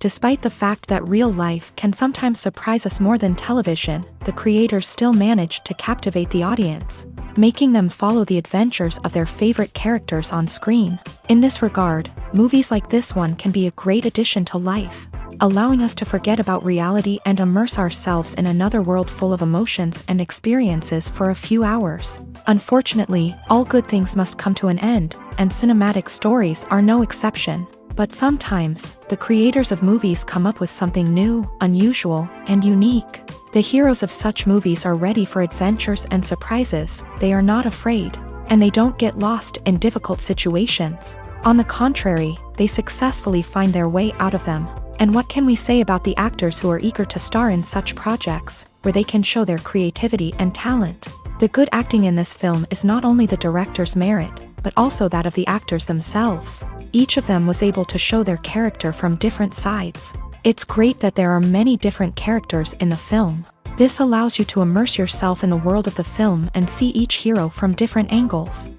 Despite the fact that real life can sometimes surprise us more than television, the creators still manage to captivate the audience, making them follow the adventures of their favorite characters on screen. In this regard, movies like this one can be a great addition to life, allowing us to forget about reality and immerse ourselves in another world full of emotions and experiences for a few hours. Unfortunately, all good things must come to an end, and cinematic stories are no exception. But sometimes, the creators of movies come up with something new, unusual, and unique. The heroes of such movies are ready for adventures and surprises, they are not afraid, and they don't get lost in difficult situations. On the contrary, they successfully find their way out of them. And what can we say about the actors who are eager to star in such projects, where they can show their creativity and talent? The good acting in this film is not only the director's merit, but also that of the actors themselves. Each of them was able to show their character from different sides. It's great that there are many different characters in the film. This allows you to immerse yourself in the world of the film and see each hero from different angles.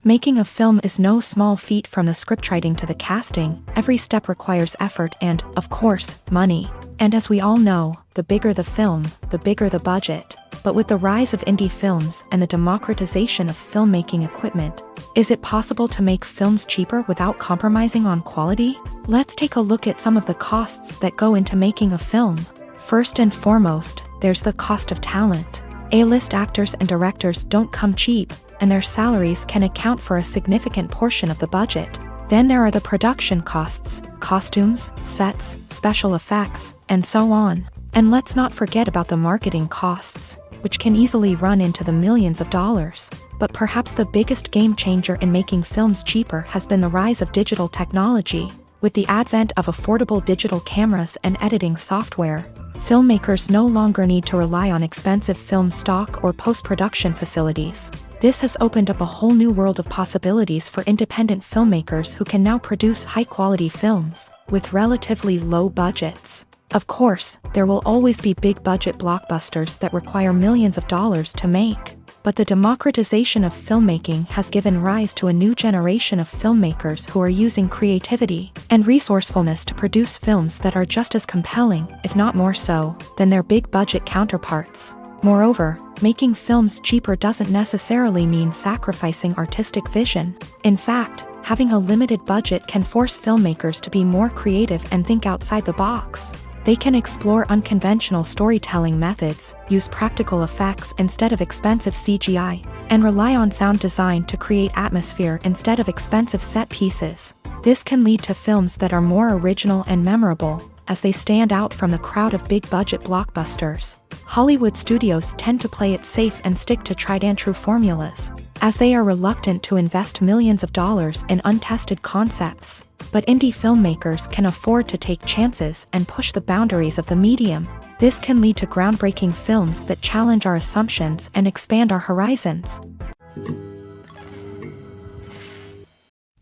Making a film is no small feat, from the scriptwriting to the casting. Every step requires effort and, of course, money. And as we all know, the bigger the film, the bigger the budget. But with the rise of indie films and the democratization of filmmaking equipment, is it possible to make films cheaper without compromising on quality? Let's take a look at some of the costs that go into making a film. First and foremost, there's the cost of talent. A-list actors and directors don't come cheap, and their salaries can account for a significant portion of the budget. Then there are the production costs, costumes, sets, special effects, and so on. And let's not forget about the marketing costs, which can easily run into the millions of dollars. But perhaps the biggest game changer in making films cheaper has been the rise of digital technology. With the advent of affordable digital cameras and editing software, filmmakers no longer need to rely on expensive film stock or post-production facilities. This has opened up a whole new world of possibilities for independent filmmakers who can now produce high-quality films with relatively low budgets. Of course, there will always be big-budget blockbusters that require millions of dollars to make. But the democratization of filmmaking has given rise to a new generation of filmmakers who are using creativity and resourcefulness to produce films that are just as compelling, if not more so, than their big-budget counterparts. Moreover, making films cheaper doesn't necessarily mean sacrificing artistic vision. In fact, having a limited budget can force filmmakers to be more creative and think outside the box. They can explore unconventional storytelling methods, use practical effects instead of expensive CGI, and rely on sound design to create atmosphere instead of expensive set pieces. This can lead to films that are more original and memorable, as they stand out from the crowd of big-budget blockbusters. Hollywood studios tend to play it safe and stick to tried-and-true formulas, as they are reluctant to invest millions of dollars in untested concepts. But indie filmmakers can afford to take chances and push the boundaries of the medium. This can lead to groundbreaking films that challenge our assumptions and expand our horizons.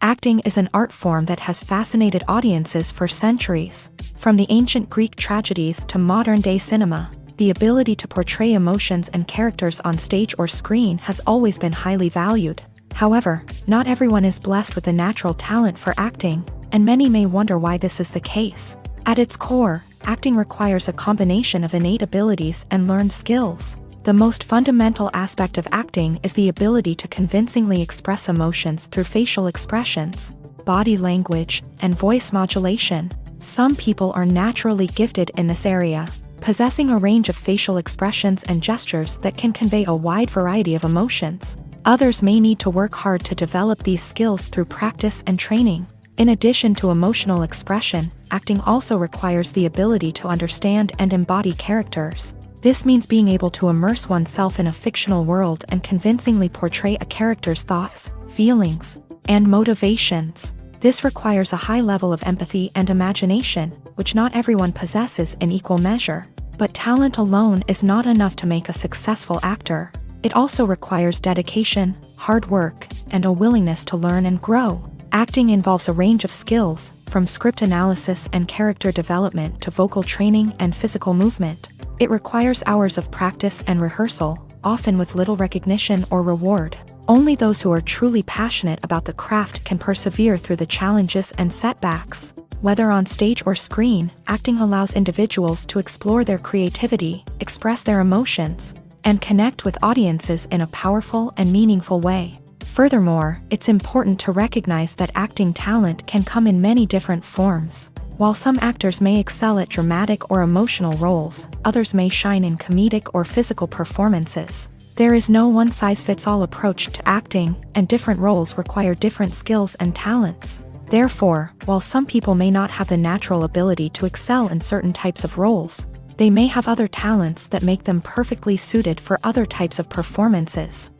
Acting is an art form that has fascinated audiences for centuries. From the ancient Greek tragedies to modern-day cinema, the ability to portray emotions and characters on stage or screen has always been highly valued. However, not everyone is blessed with the natural talent for acting, and many may wonder why this is the case. At its core, acting requires a combination of innate abilities and learned skills. The most fundamental aspect of acting is the ability to convincingly express emotions through facial expressions, body language, and voice modulation. Some people are naturally gifted in this area, possessing a range of facial expressions and gestures that can convey a wide variety of emotions. Others may need to work hard to develop these skills through practice and training. In addition to emotional expression, acting also requires the ability to understand and embody characters. This means being able to immerse oneself in a fictional world and convincingly portray a character's thoughts, feelings, and motivations. This requires a high level of empathy and imagination, which not everyone possesses in equal measure. But talent alone is not enough to make a successful actor. It also requires dedication, hard work, and a willingness to learn and grow. Acting involves a range of skills, from script analysis and character development to vocal training and physical movement. It requires hours of practice and rehearsal, often with little recognition or reward. Only those who are truly passionate about the craft can persevere through the challenges and setbacks. Whether on stage or screen, acting allows individuals to explore their creativity, express their emotions, and connect with audiences in a powerful and meaningful way. Furthermore, it's important to recognize that acting talent can come in many different forms. While some actors may excel at dramatic or emotional roles, others may shine in comedic or physical performances. There is no one-size-fits-all approach to acting, and different roles require different skills and talents. Therefore, while some people may not have the natural ability to excel in certain types of roles, they may have other talents that make them perfectly suited for other types of performances.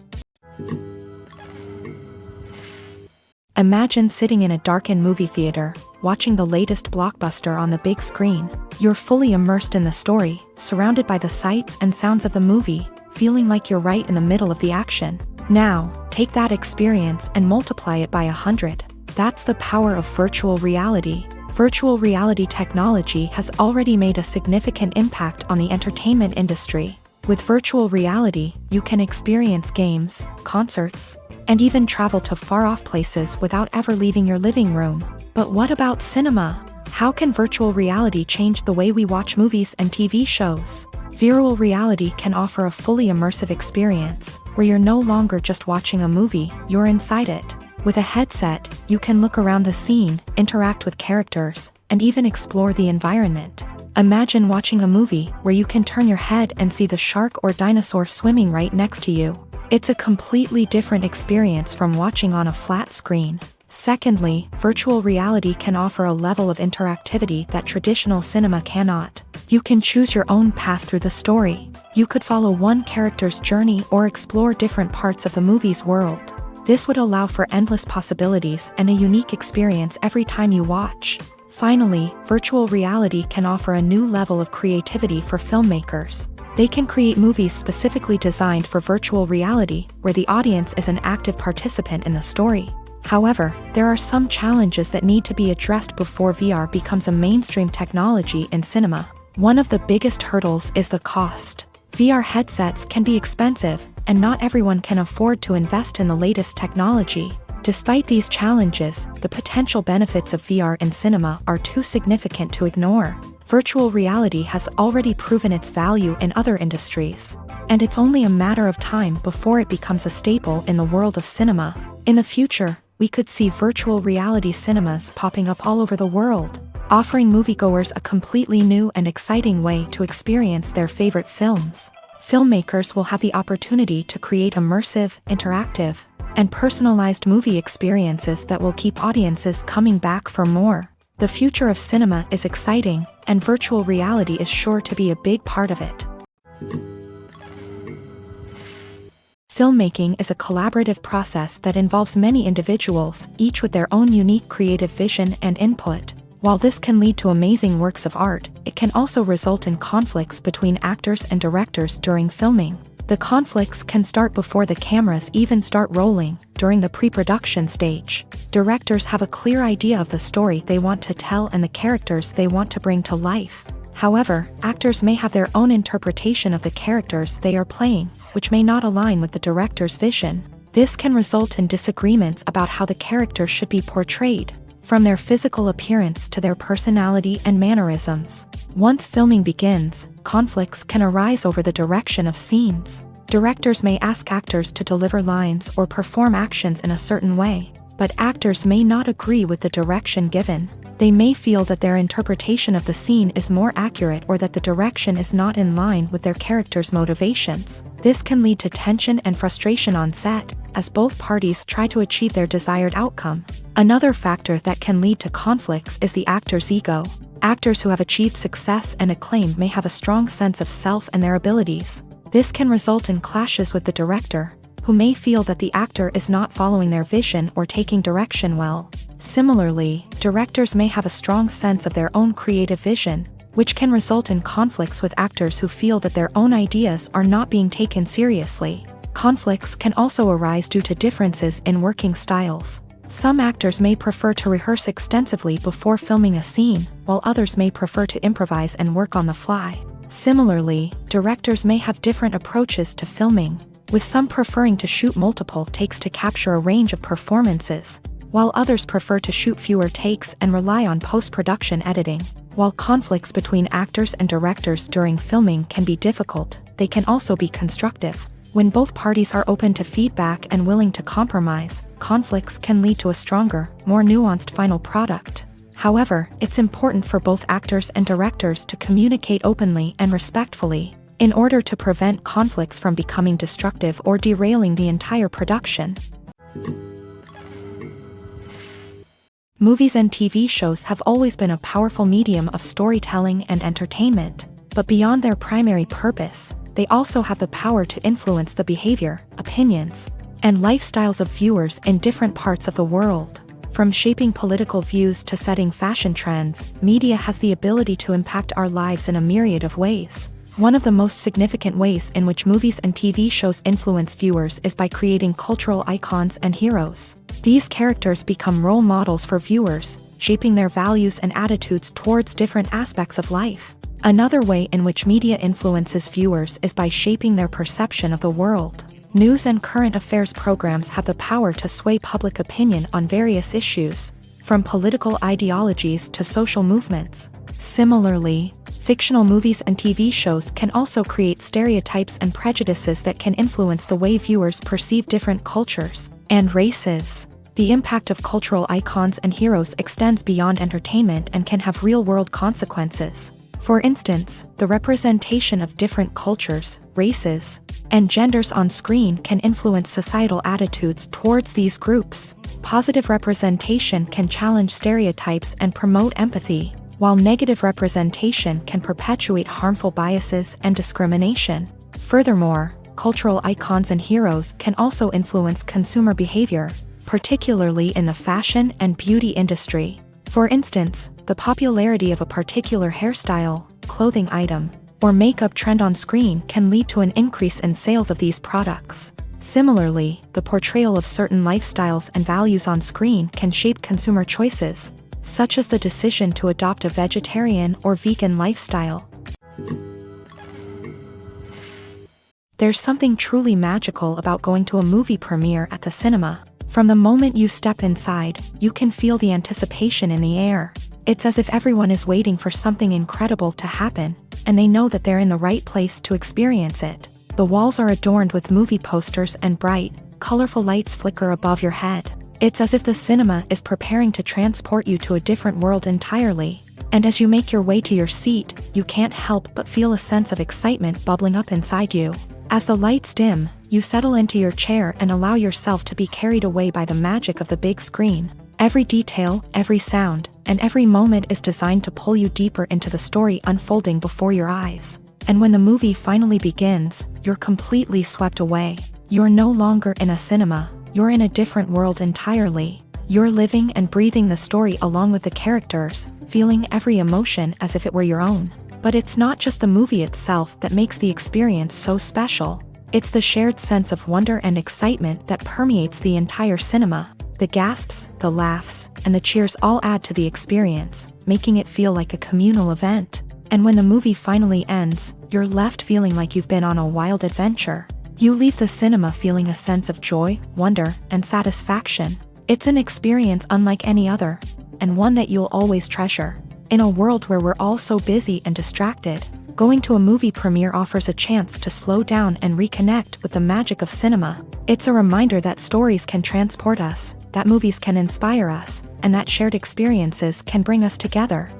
Imagine sitting in a darkened movie theater, watching the latest blockbuster on the big screen. You're fully immersed in the story, surrounded by the sights and sounds of the movie, feeling like you're right in the middle of the action. Now, take that experience and multiply it by 100. That's the power of virtual reality. Virtual reality technology has already made a significant impact on the entertainment industry. With virtual reality, you can experience games, concerts, and even travel to far-off places without ever leaving your living room. But what about cinema? How can virtual reality change the way we watch movies and TV shows? Virtual reality can offer a fully immersive experience, where you're no longer just watching a movie, you're inside it. With a headset, you can look around the scene, interact with characters, and even explore the environment. Imagine watching a movie where you can turn your head and see the shark or dinosaur swimming right next to you. It's a completely different experience from watching on a flat screen. Secondly, virtual reality can offer a level of interactivity that traditional cinema cannot. You can choose your own path through the story. You could follow one character's journey or explore different parts of the movie's world. This would allow for endless possibilities and a unique experience every time you watch. Finally, virtual reality can offer a new level of creativity for filmmakers. They can create movies specifically designed for virtual reality, where the audience is an active participant in the story. However, there are some challenges that need to be addressed before VR becomes a mainstream technology in cinema. One of the biggest hurdles is the cost. VR headsets can be expensive, and not everyone can afford to invest in the latest technology. Despite these challenges, the potential benefits of VR in cinema are too significant to ignore. Virtual reality has already proven its value in other industries, and it's only a matter of time before it becomes a staple in the world of cinema. In the future, we could see virtual reality cinemas popping up all over the world, offering moviegoers a completely new and exciting way to experience their favorite films. Filmmakers will have the opportunity to create immersive, interactive, and personalized movie experiences that will keep audiences coming back for more. The future of cinema is exciting, and virtual reality is sure to be a big part of it. Filmmaking is a collaborative process that involves many individuals, each with their own unique creative vision and input. While this can lead to amazing works of art, it can also result in conflicts between actors and directors during filming. The conflicts can start before the cameras even start rolling, during the pre-production stage. Directors have a clear idea of the story they want to tell and the characters they want to bring to life. However, actors may have their own interpretation of the characters they are playing, which may not align with the director's vision. This can result in disagreements about how the character should be portrayed, from their physical appearance to their personality and mannerisms. Once filming begins, conflicts can arise over the direction of scenes. Directors may ask actors to deliver lines or perform actions in a certain way, but actors may not agree with the direction given. They may feel that their interpretation of the scene is more accurate or that the direction is not in line with their character's motivations. This can lead to tension and frustration on set, as both parties try to achieve their desired outcome. Another factor that can lead to conflicts is the actor's ego. Actors who have achieved success and acclaim may have a strong sense of self and their abilities. This can result in clashes with the director, who may feel that the actor is not following their vision or taking direction well. Similarly, directors may have a strong sense of their own creative vision, which can result in conflicts with actors who feel that their own ideas are not being taken seriously. Conflicts can also arise due to differences in working styles. Some actors may prefer to rehearse extensively before filming a scene, while others may prefer to improvise and work on the fly. Similarly, directors may have different approaches to filming. with some preferring to shoot multiple takes to capture a range of performances, while others prefer to shoot fewer takes and rely on post-production editing. While conflicts between actors and directors during filming can be difficult, they can also be constructive. When both parties are open to feedback and willing to compromise, conflicts can lead to a stronger, more nuanced final product. However, it's important for both actors and directors to communicate openly and respectfully, in order to prevent conflicts from becoming destructive or derailing the entire production. Movies and TV shows have always been a powerful medium of storytelling and entertainment, but beyond their primary purpose, they also have the power to influence the behavior, opinions, and lifestyles of viewers in different parts of the world. From shaping political views to setting fashion trends, media has the ability to impact our lives in a myriad of ways. One of the most significant ways in which movies and TV shows influence viewers is by creating cultural icons and heroes. These characters become role models for viewers, shaping their values and attitudes towards different aspects of life. Another way in which media influences viewers is by shaping their perception of the world. News and current affairs programs have the power to sway public opinion on various issues, from political ideologies to social movements. Similarly, fictional movies and TV shows can also create stereotypes and prejudices that can influence the way viewers perceive different cultures and races. The impact of cultural icons and heroes extends beyond entertainment and can have real-world consequences. For instance, the representation of different cultures, races, and genders on screen can influence societal attitudes towards these groups. Positive representation can challenge stereotypes and promote empathy, while negative representation can perpetuate harmful biases and discrimination. Furthermore, cultural icons and heroes can also influence consumer behavior, particularly in the fashion and beauty industry. For instance, the popularity of a particular hairstyle, clothing item, or makeup trend on screen can lead to an increase in sales of these products. Similarly, the portrayal of certain lifestyles and values on screen can shape consumer choices, such as the decision to adopt a vegetarian or vegan lifestyle. There's something truly magical about going to a movie premiere at the cinema. From the moment you step inside, you can feel the anticipation in the air. It's as if everyone is waiting for something incredible to happen, and they know that they're in the right place to experience it. The walls are adorned with movie posters and bright, colorful lights flicker above your head. It's as if the cinema is preparing to transport you to a different world entirely. And as you make your way to your seat, you can't help but feel a sense of excitement bubbling up inside you. As the lights dim, you settle into your chair and allow yourself to be carried away by the magic of the big screen. Every detail, every sound, and every moment is designed to pull you deeper into the story unfolding before your eyes. And when the movie finally begins, you're completely swept away. You're no longer in a cinema, you're in a different world entirely. You're living and breathing the story along with the characters, feeling every emotion as if it were your own. But it's not just the movie itself that makes the experience so special. It's the shared sense of wonder and excitement that permeates the entire cinema. The gasps, the laughs, and the cheers all add to the experience, making it feel like a communal event. And when the movie finally ends, you're left feeling like you've been on a wild adventure. You leave the cinema feeling a sense of joy, wonder, and satisfaction. It's an experience unlike any other, and one that you'll always treasure. In a world where we're all so busy and distracted, going to a movie premiere offers a chance to slow down and reconnect with the magic of cinema. It's a reminder that stories can transport us, that movies can inspire us, and that shared experiences can bring us together.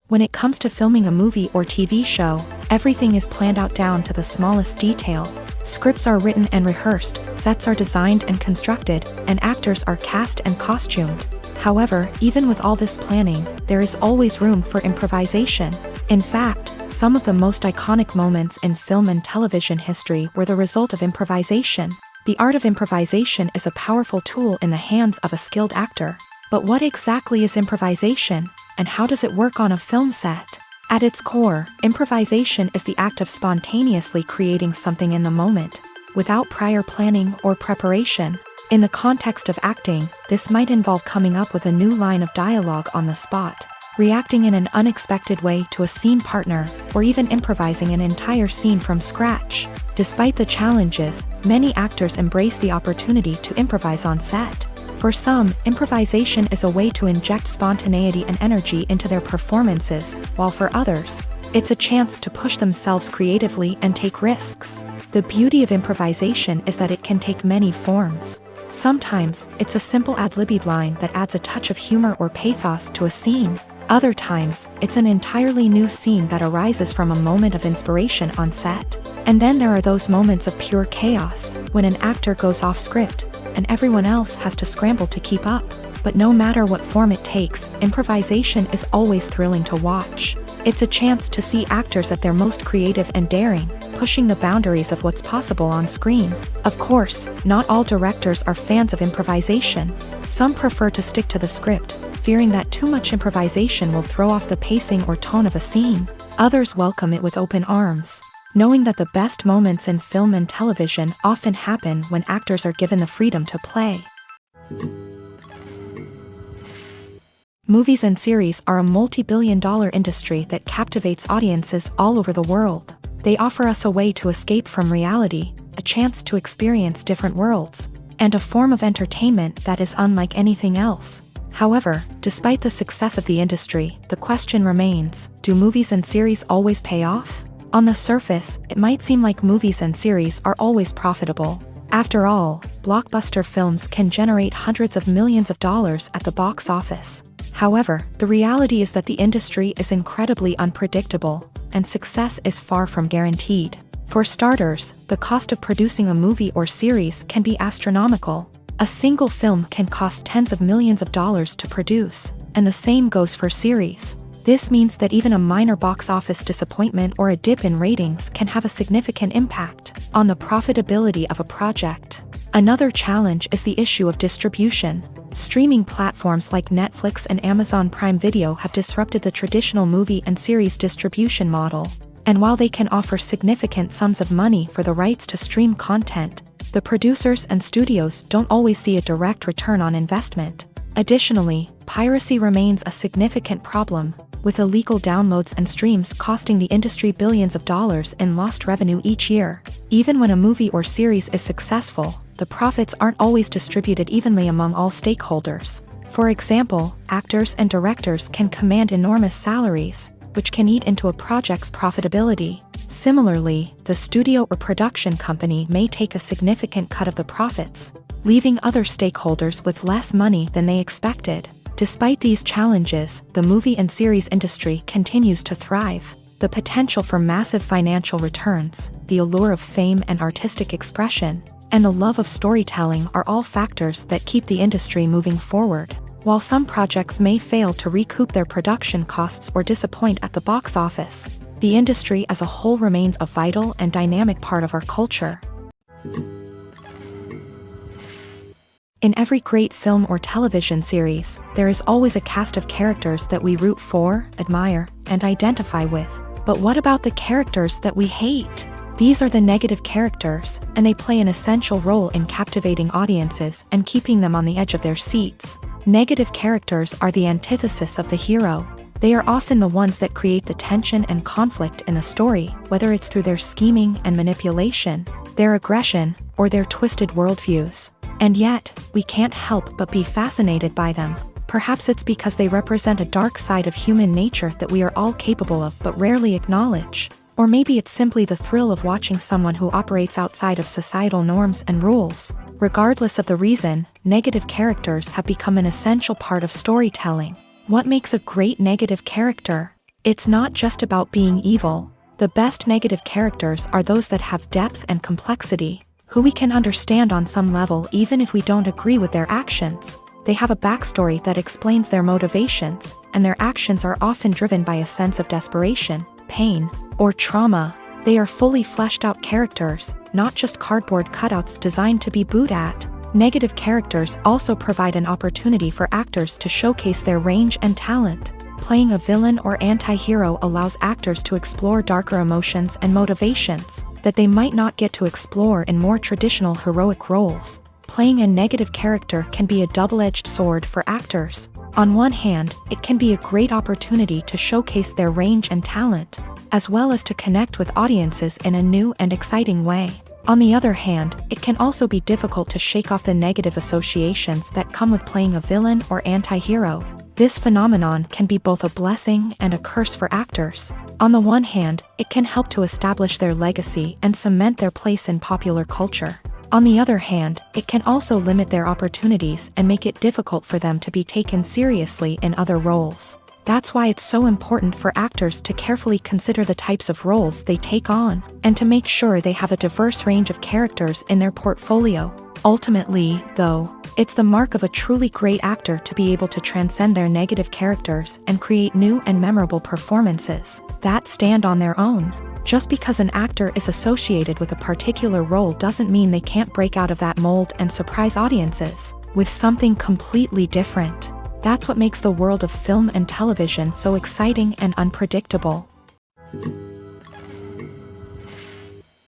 When it comes to filming a movie or TV show, everything is planned out down to the smallest detail. Scripts are written and rehearsed, sets are designed and constructed, and actors are cast and costumed. However, even with all this planning, there is always room for improvisation. In fact, some of the most iconic moments in film and television history were the result of improvisation. The art of improvisation is a powerful tool in the hands of a skilled actor. But what exactly is improvisation, and how does it work on a film set? At its core, improvisation is the act of spontaneously creating something in the moment, without prior planning or preparation. In the context of acting, this might involve coming up with a new line of dialogue on the spot, reacting in an unexpected way to a scene partner, or even improvising an entire scene from scratch. Despite the challenges, many actors embrace the opportunity to improvise on set. For some, improvisation is a way to inject spontaneity and energy into their performances, while for others, it's a chance to push themselves creatively and take risks. The beauty of improvisation is that it can take many forms. Sometimes, it's a simple ad-libbed line that adds a touch of humor or pathos to a scene. Other times, it's an entirely new scene that arises from a moment of inspiration on set. And then there are those moments of pure chaos, when an actor goes off script, and everyone else has to scramble to keep up. But no matter what form it takes, improvisation is always thrilling to watch. It's a chance to see actors at their most creative and daring, pushing the boundaries of what's possible on screen. Of course, not all directors are fans of improvisation. Some prefer to stick to the script, fearing that too much improvisation will throw off the pacing or tone of a scene. Others welcome it with open arms, knowing that the best moments in film and television often happen when actors are given the freedom to play. Movies and series are a multi-billion-dollar industry that captivates audiences all over the world. They offer us a way to escape from reality, a chance to experience different worlds, and a form of entertainment that is unlike anything else. However, despite the success of the industry, the question remains, do movies and series always pay off? On the surface, it might seem like movies and series are always profitable. After all, blockbuster films can generate hundreds of millions of dollars at the box office. However, the reality is that the industry is incredibly unpredictable, and success is far from guaranteed. For starters, the cost of producing a movie or series can be astronomical. A single film can cost tens of millions of dollars to produce, and the same goes for series. This means that even a minor box office disappointment or a dip in ratings can have a significant impact on the profitability of a project. Another challenge is the issue of distribution. Streaming platforms like Netflix and Amazon Prime Video have disrupted the traditional movie and series distribution model. And while they can offer significant sums of money for the rights to stream content, the producers and studios don't always see a direct return on investment. Additionally, piracy remains a significant problem, with illegal downloads and streams costing the industry billions of dollars in lost revenue each year. Even when a movie or series is successful, the profits aren't always distributed evenly among all stakeholders. For example, actors and directors can command enormous salaries, which can eat into a project's profitability. Similarly, the studio or production company may take a significant cut of the profits, leaving other stakeholders with less money than they expected. Despite these challenges, the movie and series industry continues to thrive. The potential for massive financial returns, the allure of fame and artistic expression, and the love of storytelling are all factors that keep the industry moving forward. While some projects may fail to recoup their production costs or disappoint at the box office, the industry as a whole remains a vital and dynamic part of our culture. In every great film or television series, there is always a cast of characters that we root for, admire, and identify with. But what about the characters that we hate? These are the negative characters, and they play an essential role in captivating audiences and keeping them on the edge of their seats. Negative characters are the antithesis of the hero. They are often the ones that create the tension and conflict in the story, whether it's through their scheming and manipulation, their aggression, or their twisted worldviews. And yet, we can't help but be fascinated by them. Perhaps it's because they represent a dark side of human nature that we are all capable of but rarely acknowledge. Or maybe it's simply the thrill of watching someone who operates outside of societal norms and rules. Regardless of the reason, negative characters have become an essential part of storytelling. What makes a great negative character? It's not just about being evil. The best negative characters are those that have depth and complexity, who we can understand on some level even if we don't agree with their actions. They have a backstory that explains their motivations, and their actions are often driven by a sense of desperation, pain, or trauma. They are fully fleshed out characters, not just cardboard cutouts designed to be booed at. Negative characters also provide an opportunity for actors to showcase their range and talent. Playing a villain or anti-hero allows actors to explore darker emotions and motivations that they might not get to explore in more traditional heroic roles. Playing a negative character can be a double-edged sword for actors. On one hand, it can be a great opportunity to showcase their range and talent, as well as to connect with audiences in a new and exciting way. On the other hand, it can also be difficult to shake off the negative associations that come with playing a villain or anti-hero. This phenomenon can be both a blessing and a curse for actors. On the one hand, it can help to establish their legacy and cement their place in popular culture. On the other hand, it can also limit their opportunities and make it difficult for them to be taken seriously in other roles. That's why it's so important for actors to carefully consider the types of roles they take on, and to make sure they have a diverse range of characters in their portfolio. Ultimately, though, it's the mark of a truly great actor to be able to transcend their negative characters and create new and memorable performances that stand on their own. Just because an actor is associated with a particular role doesn't mean they can't break out of that mold and surprise audiences with something completely different. That's what makes the world of film and television so exciting and unpredictable.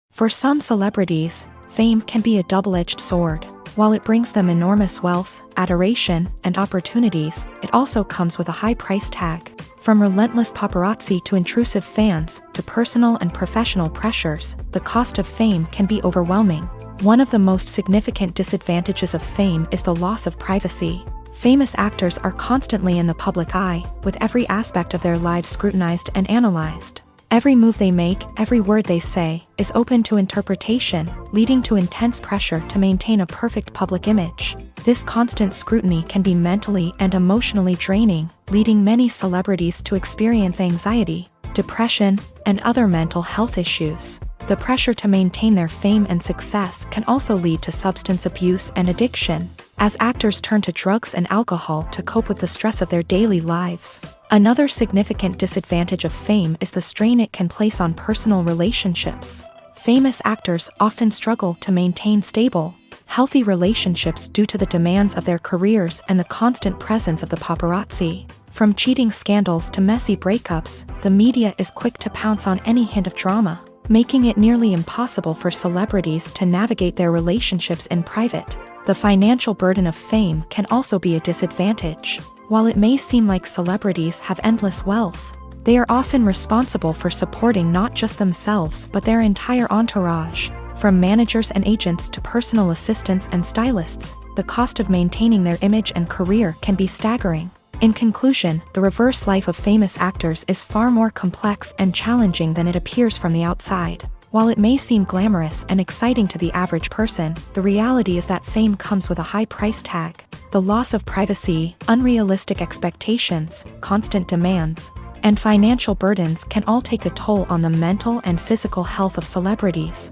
For some celebrities, fame can be a double-edged sword. While it brings them enormous wealth, adoration, and opportunities, it also comes with a high price tag. From relentless paparazzi to intrusive fans, to personal and professional pressures, the cost of fame can be overwhelming. One of the most significant disadvantages of fame is the loss of privacy. Famous actors are constantly in the public eye, with every aspect of their lives scrutinized and analyzed. Every move they make, every word they say, is open to interpretation, leading to intense pressure to maintain a perfect public image. This constant scrutiny can be mentally and emotionally draining, leading many celebrities to experience anxiety, depression, and other mental health issues. The pressure to maintain their fame and success can also lead to substance abuse and addiction, as actors turn to drugs and alcohol to cope with the stress of their daily lives. Another significant disadvantage of fame is the strain it can place on personal relationships. Famous actors often struggle to maintain stable, healthy relationships due to the demands of their careers and the constant presence of the paparazzi. From cheating scandals to messy breakups, the media is quick to pounce on any hint of drama, making it nearly impossible for celebrities to navigate their relationships in private. The financial burden of fame can also be a disadvantage. While it may seem like celebrities have endless wealth, they are often responsible for supporting not just themselves but their entire entourage. From managers and agents to personal assistants and stylists, the cost of maintaining their image and career can be staggering. In conclusion, the reverse life of famous actors is far more complex and challenging than it appears from the outside. While it may seem glamorous and exciting to the average person, the reality is that fame comes with a high price tag. The loss of privacy, unrealistic expectations, constant demands, and financial burdens can all take a toll on the mental and physical health of celebrities.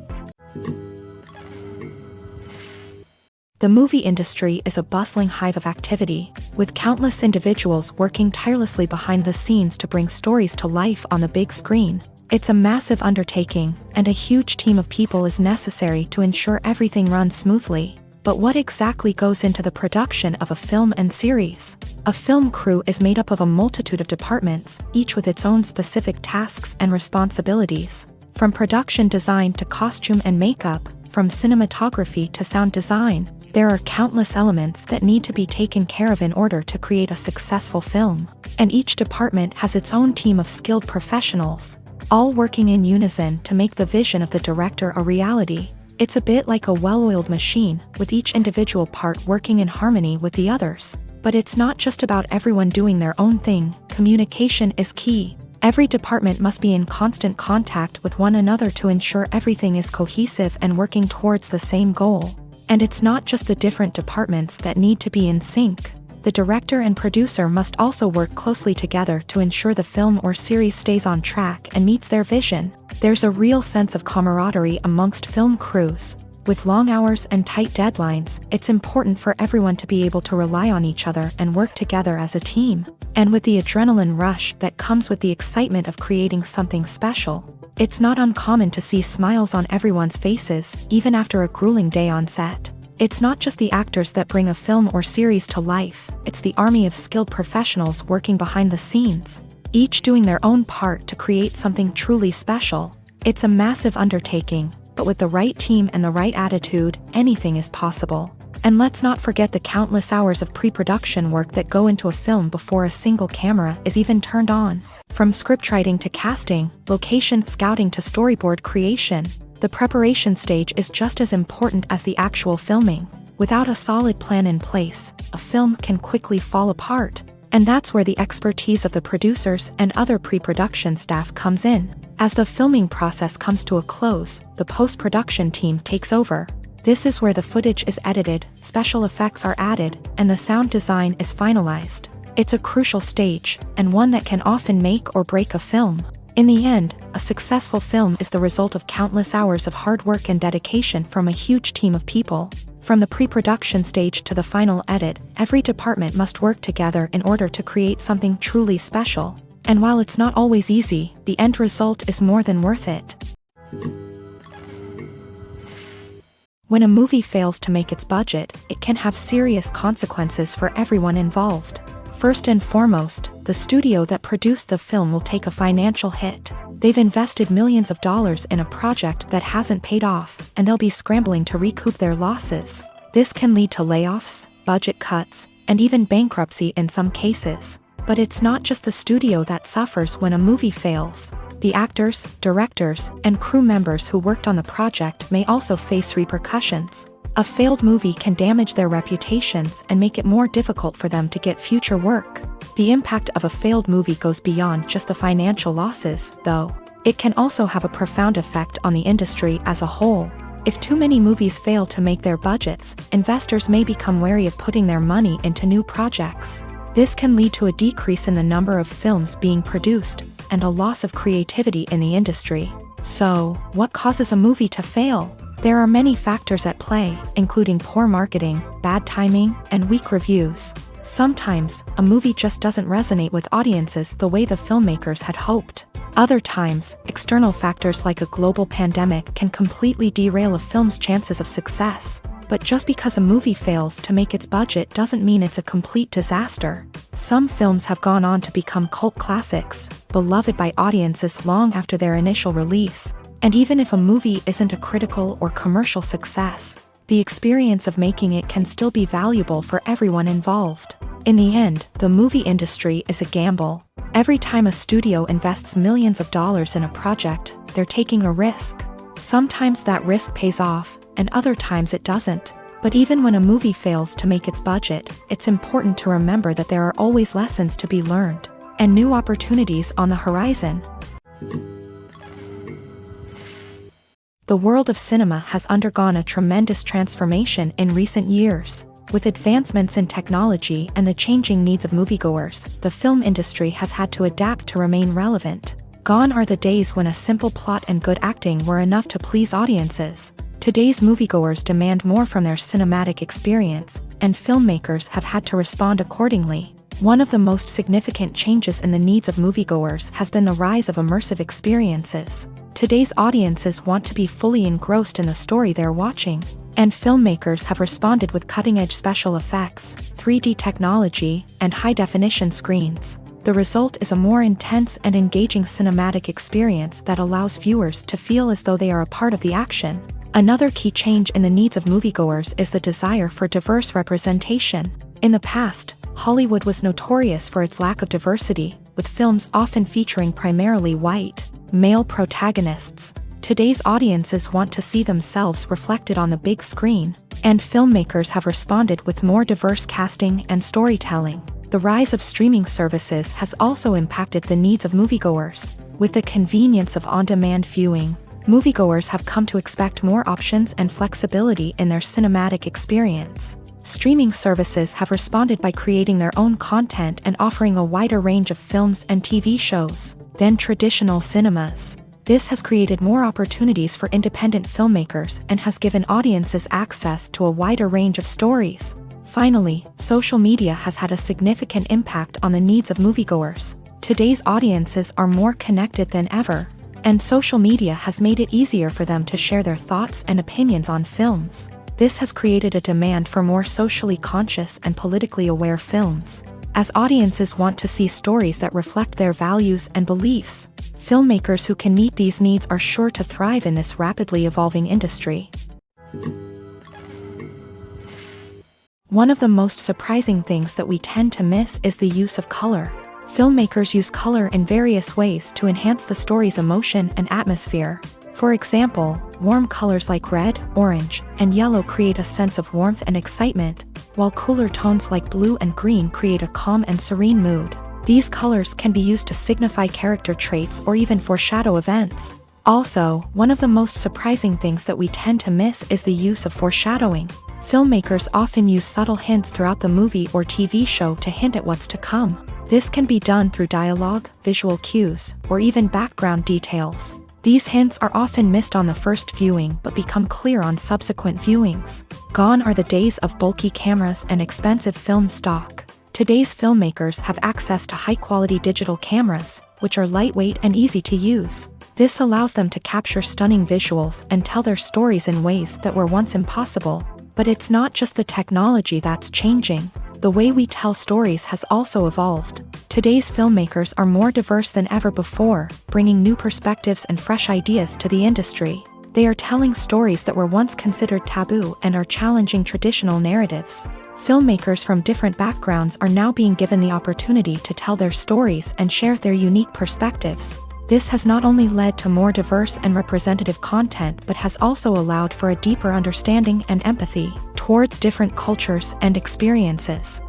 The movie industry is a bustling hive of activity, with countless individuals working tirelessly behind the scenes to bring stories to life on the big screen. It's a massive undertaking, and a huge team of people is necessary to ensure everything runs smoothly. But what exactly goes into the production of a film and series? A film crew is made up of a multitude of departments, each with its own specific tasks and responsibilities. From production design to costume and makeup, from cinematography to sound design, there are countless elements that need to be taken care of in order to create a successful film. And each department has its own team of skilled professionals, all working in unison to make the vision of the director a reality. It's a bit like a well-oiled machine, with each individual part working in harmony with the others. But it's not just about everyone doing their own thing. Communication is key. Every department must be in constant contact with one another to ensure everything is cohesive and working towards the same goal. And it's not just the different departments that need to be in sync. The director and producer must also work closely together to ensure the film or series stays on track and meets their vision. There's a real sense of camaraderie amongst film crews. With long hours and tight deadlines, it's important for everyone to be able to rely on each other and work together as a team. And with the adrenaline rush that comes with the excitement of creating something special, it's not uncommon to see smiles on everyone's faces, even after a grueling day on set. It's not just the actors that bring a film or series to life, it's the army of skilled professionals working behind the scenes, each doing their own part to create something truly special. It's a massive undertaking, but with the right team and the right attitude, anything is possible. And let's not forget the countless hours of pre-production work that go into a film before a single camera is even turned on. From scriptwriting to casting, location scouting to storyboard creation, the preparation stage is just as important as the actual filming. Without a solid plan in place, a film can quickly fall apart. And that's where the expertise of the producers and other pre-production staff comes in. As the filming process comes to a close, the post-production team takes over. This is where the footage is edited, special effects are added, and the sound design is finalized. It's a crucial stage, and one that can often make or break a film. In the end, a successful film is the result of countless hours of hard work and dedication from a huge team of people. From the pre-production stage to the final edit, every department must work together in order to create something truly special. And while it's not always easy, the end result is more than worth it. When a movie fails to make its budget, it can have serious consequences for everyone involved. First and foremost, the studio that produced the film will take a financial hit. They've invested millions of dollars in a project that hasn't paid off, and they'll be scrambling to recoup their losses. This can lead to layoffs, budget cuts, and even bankruptcy in some cases. But it's not just the studio that suffers when a movie fails. The actors, directors, and crew members who worked on the project may also face repercussions. A failed movie can damage their reputations and make it more difficult for them to get future work. The impact of a failed movie goes beyond just the financial losses, though. It can also have a profound effect on the industry as a whole. If too many movies fail to make their budgets, investors may become wary of putting their money into new projects. This can lead to a decrease in the number of films being produced, and a loss of creativity in the industry. So, what causes a movie to fail? There are many factors at play, including poor marketing, bad timing, and weak reviews. Sometimes, a movie just doesn't resonate with audiences the way the filmmakers had hoped. Other times, external factors like a global pandemic can completely derail a film's chances of success. But just because a movie fails to make its budget doesn't mean it's a complete disaster. Some films have gone on to become cult classics, beloved by audiences long after their initial release. And even if a movie isn't a critical or commercial success, the experience of making it can still be valuable for everyone involved. In the end, the movie industry is a gamble. Every time a studio invests millions of dollars in a project, they're taking a risk. Sometimes that risk pays off, and other times it doesn't. But even when a movie fails to make its budget, it's important to remember that there are always lessons to be learned, and new opportunities on the horizon. The world of cinema has undergone a tremendous transformation in recent years. With advancements in technology and the changing needs of moviegoers, the film industry has had to adapt to remain relevant. Gone are the days when a simple plot and good acting were enough to please audiences. Today's moviegoers demand more from their cinematic experience, and filmmakers have had to respond accordingly. One of the most significant changes in the needs of moviegoers has been the rise of immersive experiences. Today's audiences want to be fully engrossed in the story they're watching, and filmmakers have responded with cutting-edge special effects, 3D technology, and high-definition screens. The result is a more intense and engaging cinematic experience that allows viewers to feel as though they are a part of the action. Another key change in the needs of moviegoers is the desire for diverse representation. In the past, Hollywood was notorious for its lack of diversity, with films often featuring primarily white, male protagonists. Today's audiences want to see themselves reflected on the big screen, and filmmakers have responded with more diverse casting and storytelling. The rise of streaming services has also impacted the needs of moviegoers. With the convenience of on-demand viewing, moviegoers have come to expect more options and flexibility in their cinematic experience. Streaming services have responded by creating their own content and offering a wider range of films and TV shows than traditional cinemas. This has created more opportunities for independent filmmakers and has given audiences access to a wider range of stories. Finally, social media has had a significant impact on the needs of moviegoers. Today's audiences are more connected than ever, and social media has made it easier for them to share their thoughts and opinions on films. This has created a demand for more socially conscious and politically aware films. As audiences want to see stories that reflect their values and beliefs, filmmakers who can meet these needs are sure to thrive in this rapidly evolving industry. One of the most surprising things that we tend to miss is the use of color. Filmmakers use color in various ways to enhance the story's emotion and atmosphere. For example, warm colors like red, orange, and yellow create a sense of warmth and excitement, while cooler tones like blue and green create a calm and serene mood. These colors can be used to signify character traits or even foreshadow events. Also, one of the most surprising things that we tend to miss is the use of foreshadowing. Filmmakers often use subtle hints throughout the movie or TV show to hint at what's to come. This can be done through dialogue, visual cues, or even background details. These hints are often missed on the first viewing but become clear on subsequent viewings. Gone are the days of bulky cameras and expensive film stock. Today's filmmakers have access to high-quality digital cameras, which are lightweight and easy to use. This allows them to capture stunning visuals and tell their stories in ways that were once impossible. But it's not just the technology that's changing. The way we tell stories has also evolved. Today's filmmakers are more diverse than ever before, bringing new perspectives and fresh ideas to the industry. They are telling stories that were once considered taboo and are challenging traditional narratives. Filmmakers from different backgrounds are now being given the opportunity to tell their stories and share their unique perspectives. This has not only led to more diverse and representative content but has also allowed for a deeper understanding and empathy towards different cultures and experiences.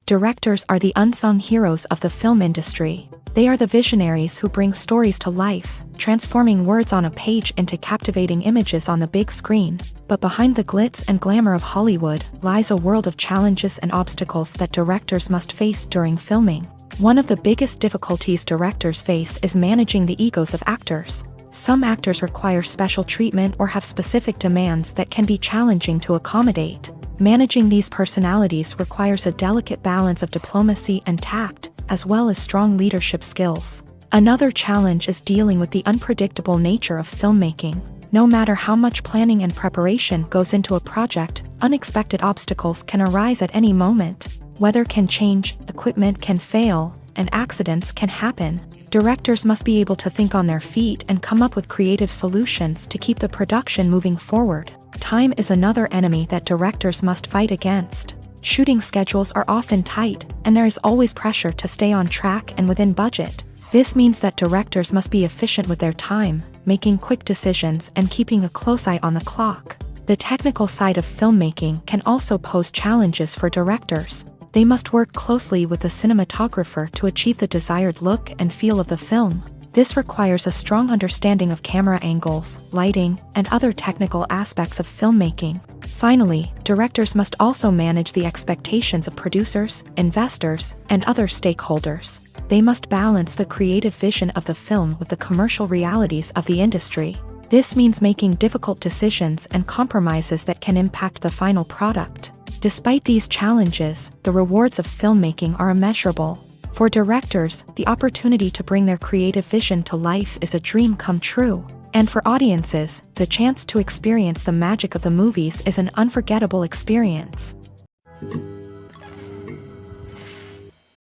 Directors are the unsung heroes of the film industry. They are the visionaries who bring stories to life, transforming words on a page into captivating images on the big screen. But behind the glitz and glamour of Hollywood lies a world of challenges and obstacles that directors must face during filming. One of the biggest difficulties directors face is managing the egos of actors. Some actors require special treatment or have specific demands that can be challenging to accommodate. Managing these personalities requires a delicate balance of diplomacy and tact, as well as strong leadership skills. Another challenge is dealing with the unpredictable nature of filmmaking. No matter how much planning and preparation goes into a project, unexpected obstacles can arise at any moment. Weather can change, equipment can fail, and accidents can happen. Directors must be able to think on their feet and come up with creative solutions to keep the production moving forward. Time is another enemy that directors must fight against. Shooting schedules are often tight, and there is always pressure to stay on track and within budget. This means that directors must be efficient with their time, making quick decisions and keeping a close eye on the clock. The technical side of filmmaking can also pose challenges for directors. They must work closely with the cinematographer to achieve the desired look and feel of the film. This requires a strong understanding of camera angles, lighting, and other technical aspects of filmmaking. Finally, directors must also manage the expectations of producers, investors, and other stakeholders. They must balance the creative vision of the film with the commercial realities of the industry. This means making difficult decisions and compromises that can impact the final product. Despite these challenges, the rewards of filmmaking are immeasurable. For directors, the opportunity to bring their creative vision to life is a dream come true. And for audiences, the chance to experience the magic of the movies is an unforgettable experience.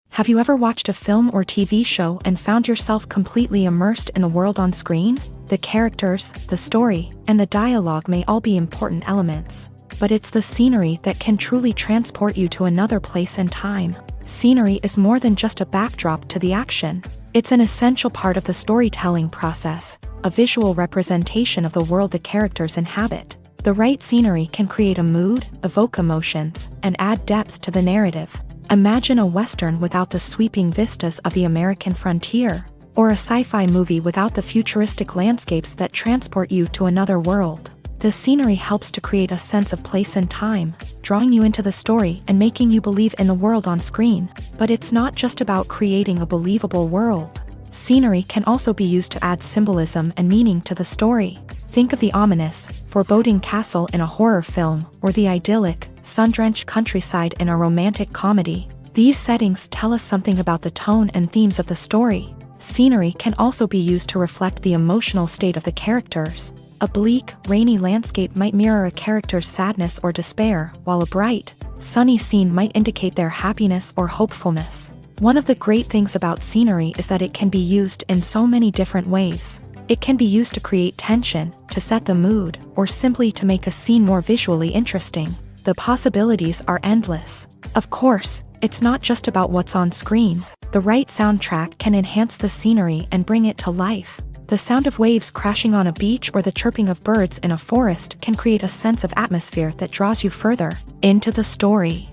Have you ever watched a film or TV show and found yourself completely immersed in the world on screen? The characters, the story, and the dialogue may all be important elements. But it's the scenery that can truly transport you to another place and time. Scenery is more than just a backdrop to the action. It's an essential part of the storytelling process, a visual representation of the world the characters inhabit. The right scenery can create a mood, evoke emotions, and add depth to the narrative. Imagine a Western without the sweeping vistas of the American frontier, or a sci-fi movie without the futuristic landscapes that transport you to another world. The scenery helps to create a sense of place and time, drawing you into the story and making you believe in the world on screen. But it's not just about creating a believable world. Scenery can also be used to add symbolism and meaning to the story. Think of the ominous, foreboding castle in a horror film, or the idyllic, sun-drenched countryside in a romantic comedy. These settings tell us something about the tone and themes of the story. Scenery can also be used to reflect the emotional state of the characters. A bleak, rainy landscape might mirror a character's sadness or despair, while a bright, sunny scene might indicate their happiness or hopefulness. One of the great things about scenery is that it can be used in so many different ways. It can be used to create tension, to set the mood, or simply to make a scene more visually interesting. The possibilities are endless. Of course, it's not just about what's on screen. The right soundtrack can enhance the scenery and bring it to life. The sound of waves crashing on a beach or the chirping of birds in a forest can create a sense of atmosphere that draws you further into the story.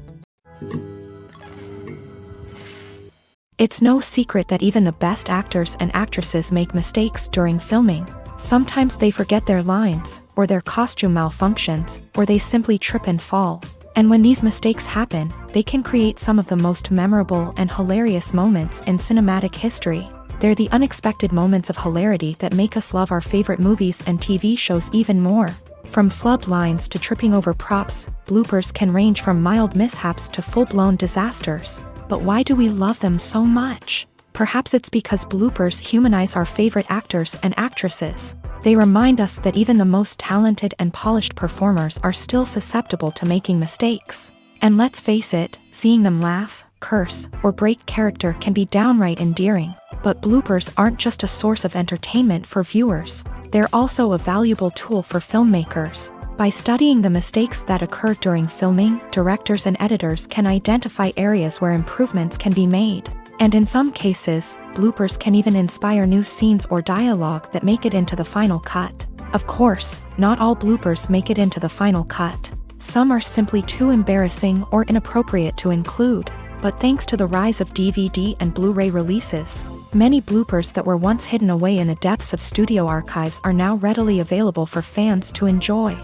It's no secret that even the best actors and actresses make mistakes during filming. Sometimes they forget their lines, or their costume malfunctions, or they simply trip and fall. And when these mistakes happen, they can create some of the most memorable and hilarious moments in cinematic history. They're the unexpected moments of hilarity that make us love our favorite movies and TV shows even more. From flubbed lines to tripping over props, bloopers can range from mild mishaps to full-blown disasters. But why do we love them so much? Perhaps it's because bloopers humanize our favorite actors and actresses. They remind us that even the most talented and polished performers are still susceptible to making mistakes. And let's face it, seeing them laugh, curse, or break character can be downright endearing. But bloopers aren't just a source of entertainment for viewers. They're also a valuable tool for filmmakers. By studying the mistakes that occur during filming, directors and editors can identify areas where improvements can be made. And in some cases, bloopers can even inspire new scenes or dialogue that make it into the final cut. Of course, not all bloopers make it into the final cut. Some are simply too embarrassing or inappropriate to include. But thanks to the rise of DVD and Blu-ray releases, many bloopers that were once hidden away in the depths of studio archives are now readily available for fans to enjoy.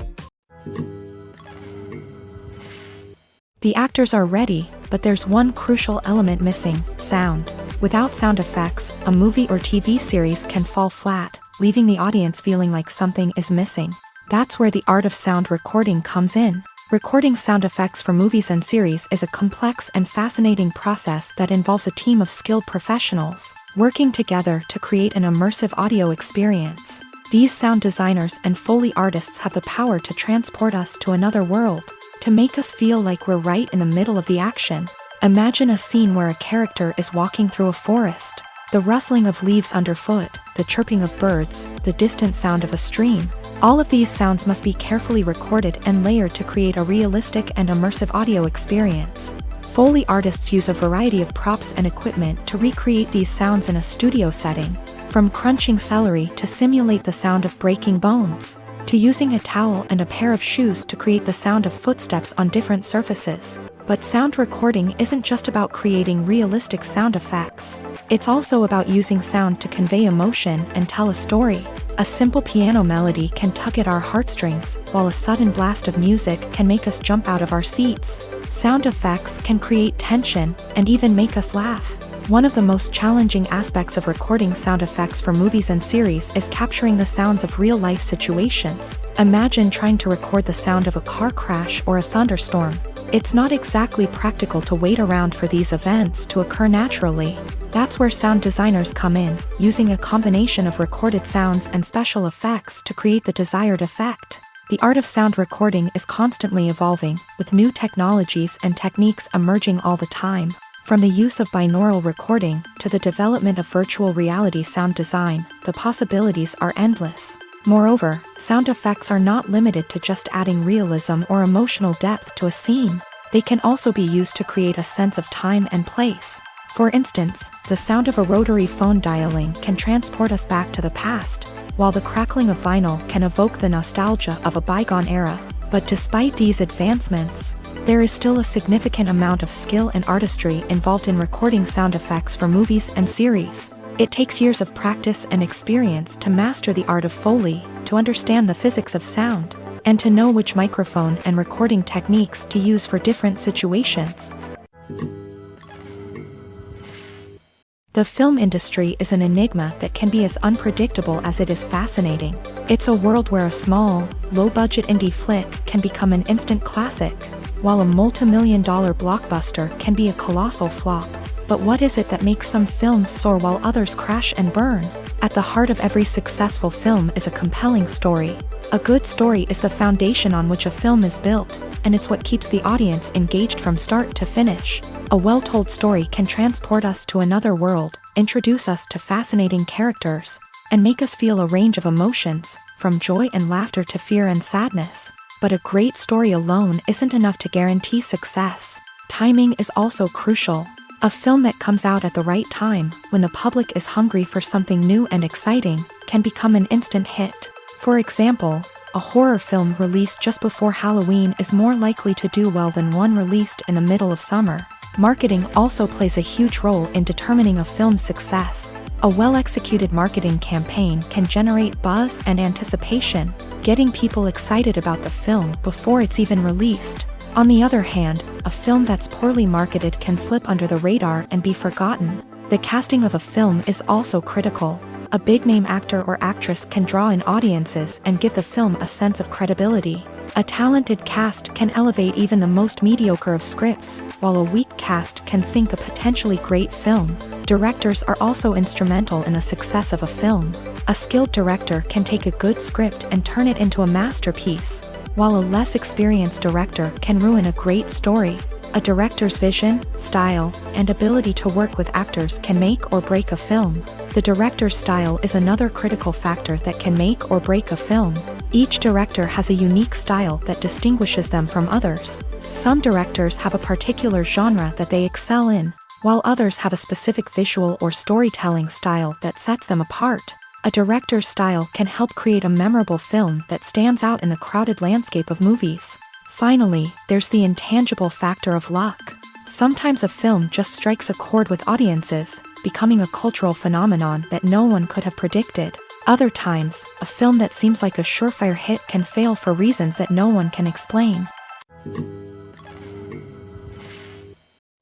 The actors are ready, but there's one crucial element missing: sound. Without sound effects, a movie or TV series can fall flat, leaving the audience feeling like something is missing. That's where the art of sound recording comes in. Recording sound effects for movies and series is a complex and fascinating process that involves a team of skilled professionals working together to create an immersive audio experience. These sound designers and Foley artists have the power to transport us to another world, to make us feel like we're right in the middle of the action. Imagine a scene where a character is walking through a forest. The rustling of leaves underfoot, the chirping of birds, the distant sound of a stream. All of these sounds must be carefully recorded and layered to create a realistic and immersive audio experience. Foley artists use a variety of props and equipment to recreate these sounds in a studio setting, from crunching celery to simulate the sound of breaking bones, to using a towel and a pair of shoes to create the sound of footsteps on different surfaces. But sound recording isn't just about creating realistic sound effects. It's also about using sound to convey emotion and tell a story. A simple piano melody can tug at our heartstrings, while a sudden blast of music can make us jump out of our seats. Sound effects can create tension and even make us laugh. One of the most challenging aspects of recording sound effects for movies and series is capturing the sounds of real-life situations. Imagine trying to record the sound of a car crash or a thunderstorm. It's not exactly practical to wait around for these events to occur naturally. That's where sound designers come in, using a combination of recorded sounds and special effects to create the desired effect. The art of sound recording is constantly evolving, with new technologies and techniques emerging all the time. From the use of binaural recording to the development of virtual reality sound design, the possibilities are endless. Moreover, sound effects are not limited to just adding realism or emotional depth to a scene. They can also be used to create a sense of time and place. For instance, the sound of a rotary phone dialing can transport us back to the past, while the crackling of vinyl can evoke the nostalgia of a bygone era. But despite these advancements, there is still a significant amount of skill and artistry involved in recording sound effects for movies and series. It takes years of practice and experience to master the art of Foley, to understand the physics of sound, and to know which microphone and recording techniques to use for different situations. The film industry is an enigma that can be as unpredictable as it is fascinating. It's a world where a small, low-budget indie flick can become an instant classic, while a multi-million-dollar blockbuster can be a colossal flop. But what is it that makes some films soar while others crash and burn? At the heart of every successful film is a compelling story. A good story is the foundation on which a film is built, and it's what keeps the audience engaged from start to finish. A well-told story can transport us to another world, introduce us to fascinating characters, and make us feel a range of emotions, from joy and laughter to fear and sadness. But a great story alone isn't enough to guarantee success. Timing is also crucial. A film that comes out at the right time, when the public is hungry for something new and exciting, can become an instant hit. For example, a horror film released just before Halloween is more likely to do well than one released in the middle of summer. Marketing also plays a huge role in determining a film's success. A well-executed marketing campaign can generate buzz and anticipation, getting people excited about the film before it's even released. On the other hand, a film that's poorly marketed can slip under the radar and be forgotten. The casting of a film is also critical. A big-name actor or actress can draw in audiences and give the film a sense of credibility. A talented cast can elevate even the most mediocre of scripts, while a weak cast can sink a potentially great film. Directors are also instrumental in the success of a film. A skilled director can take a good script and turn it into a masterpiece, while a less experienced director can ruin a great story. A director's vision, style, and ability to work with actors can make or break a film. The director's style is another critical factor that can make or break a film. Each director has a unique style that distinguishes them from others. Some directors have a particular genre that they excel in, while others have a specific visual or storytelling style that sets them apart. A director's style can help create a memorable film that stands out in the crowded landscape of movies. Finally, there's the intangible factor of luck. Sometimes a film just strikes a chord with audiences, becoming a cultural phenomenon that no one could have predicted. Other times, a film that seems like a surefire hit can fail for reasons that no one can explain.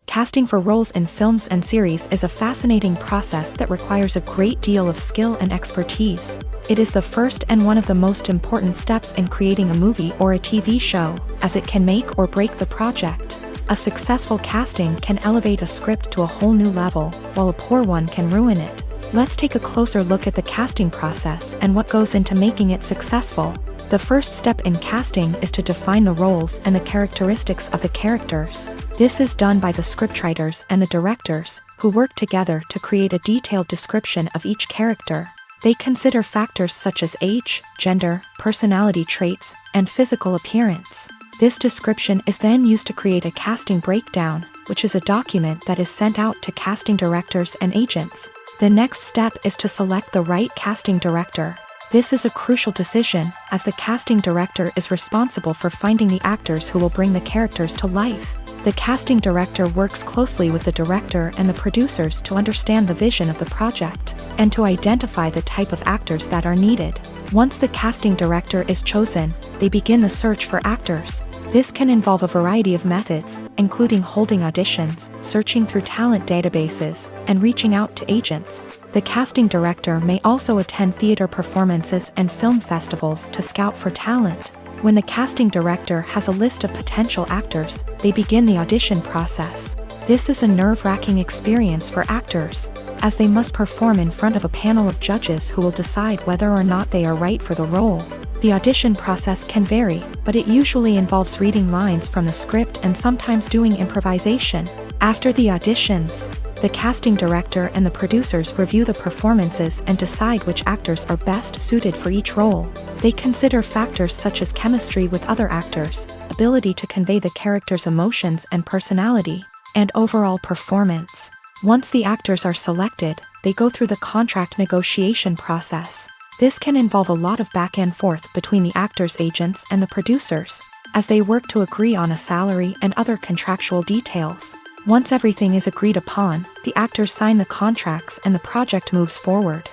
Casting for roles in films and series is a fascinating process that requires a great deal of skill and expertise. It is the first and one of the most important steps in creating a movie or a TV show, as it can make or break the project. A successful casting can elevate a script to a whole new level, while a poor one can ruin it. Let's take a closer look at the casting process and what goes into making it successful. The first step in casting is to define the roles and the characteristics of the characters. This is done by the scriptwriters and the directors, who work together to create a detailed description of each character. They consider factors such as age, gender, personality traits, and physical appearance. This description is then used to create a casting breakdown, which is a document that is sent out to casting directors and agents. The next step is to select the right casting director. This is a crucial decision, as the casting director is responsible for finding the actors who will bring the characters to life. The casting director works closely with the director and the producers to understand the vision of the project, and to identify the type of actors that are needed. Once the casting director is chosen, they begin the search for actors. This can involve a variety of methods, including holding auditions, searching through talent databases, and reaching out to agents. The casting director may also attend theater performances and film festivals to scout for talent. When the casting director has a list of potential actors, they begin the audition process. This is a nerve-wracking experience for actors, as they must perform in front of a panel of judges who will decide whether or not they are right for the role. The audition process can vary, but it usually involves reading lines from the script and sometimes doing improvisation. After the auditions, the casting director and the producers review the performances and decide which actors are best suited for each role. They consider factors such as chemistry with other actors, ability to convey the character's emotions and personality, and overall performance. Once the actors are selected, they go through the contract negotiation process. This can involve a lot of back and forth between the actors' agents and the producers, as they work to agree on a salary and other contractual details. Once everything is agreed upon, the actors sign the contracts and the project moves forward.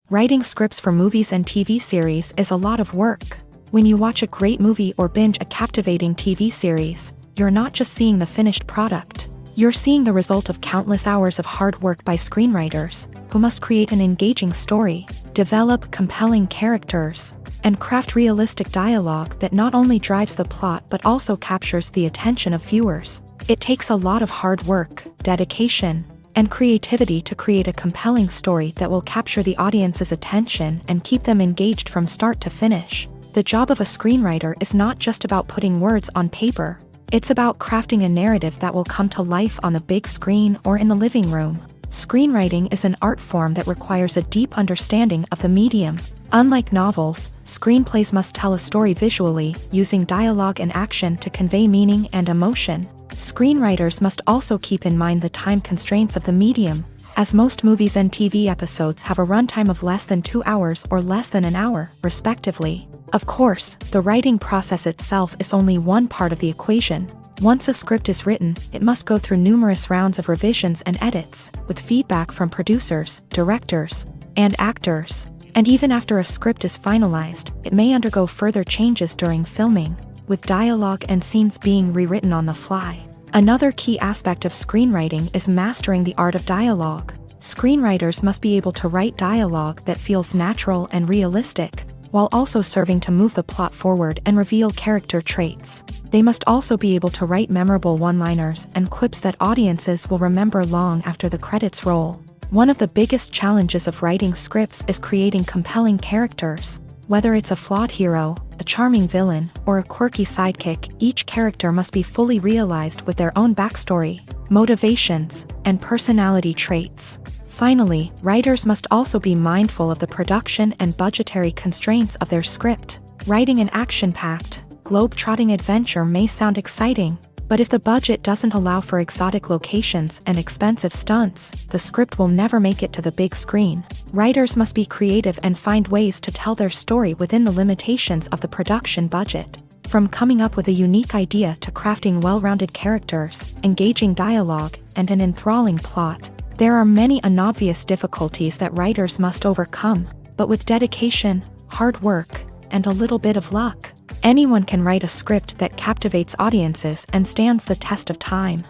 Writing scripts for movies and TV series is a lot of work. When you watch a great movie or binge a captivating TV series, you're not just seeing the finished product. You're seeing the result of countless hours of hard work by screenwriters, who must create an engaging story, develop compelling characters, and craft realistic dialogue that not only drives the plot but also captures the attention of viewers. It takes a lot of hard work, dedication, and creativity to create a compelling story that will capture the audience's attention and keep them engaged from start to finish. The job of a screenwriter is not just about putting words on paper. It's about crafting a narrative that will come to life on the big screen or in the living room. Screenwriting is an art form that requires a deep understanding of the medium. Unlike novels, screenplays must tell a story visually, using dialogue and action to convey meaning and emotion. Screenwriters must also keep in mind the time constraints of the medium, as most movies and TV episodes have a runtime of less than 2 hours or less than an hour, respectively. Of course, the writing process itself is only one part of the equation. Once a script is written, it must go through numerous rounds of revisions and edits, with feedback from producers, directors, and actors. And even after a script is finalized, it may undergo further changes during filming, with dialogue and scenes being rewritten on the fly. Another key aspect of screenwriting is mastering the art of dialogue. Screenwriters must be able to write dialogue that feels natural and realistic, while also serving to move the plot forward and reveal character traits. They must also be able to write memorable one-liners and quips that audiences will remember long after the credits roll. One of the biggest challenges of writing scripts is creating compelling characters. Whether it's a flawed hero, a charming villain, or a quirky sidekick, each character must be fully realized with their own backstory, motivations, and personality traits. Finally, writers must also be mindful of the production and budgetary constraints of their script. Writing an action-packed, globe-trotting adventure may sound exciting, but if the budget doesn't allow for exotic locations and expensive stunts, the script will never make it to the big screen. Writers must be creative and find ways to tell their story within the limitations of the production budget. From coming up with a unique idea to crafting well-rounded characters, engaging dialogue, and an enthralling plot, there are many unobvious difficulties that writers must overcome, but with dedication, hard work, and a little bit of luck, anyone can write a script that captivates audiences and stands the test of time.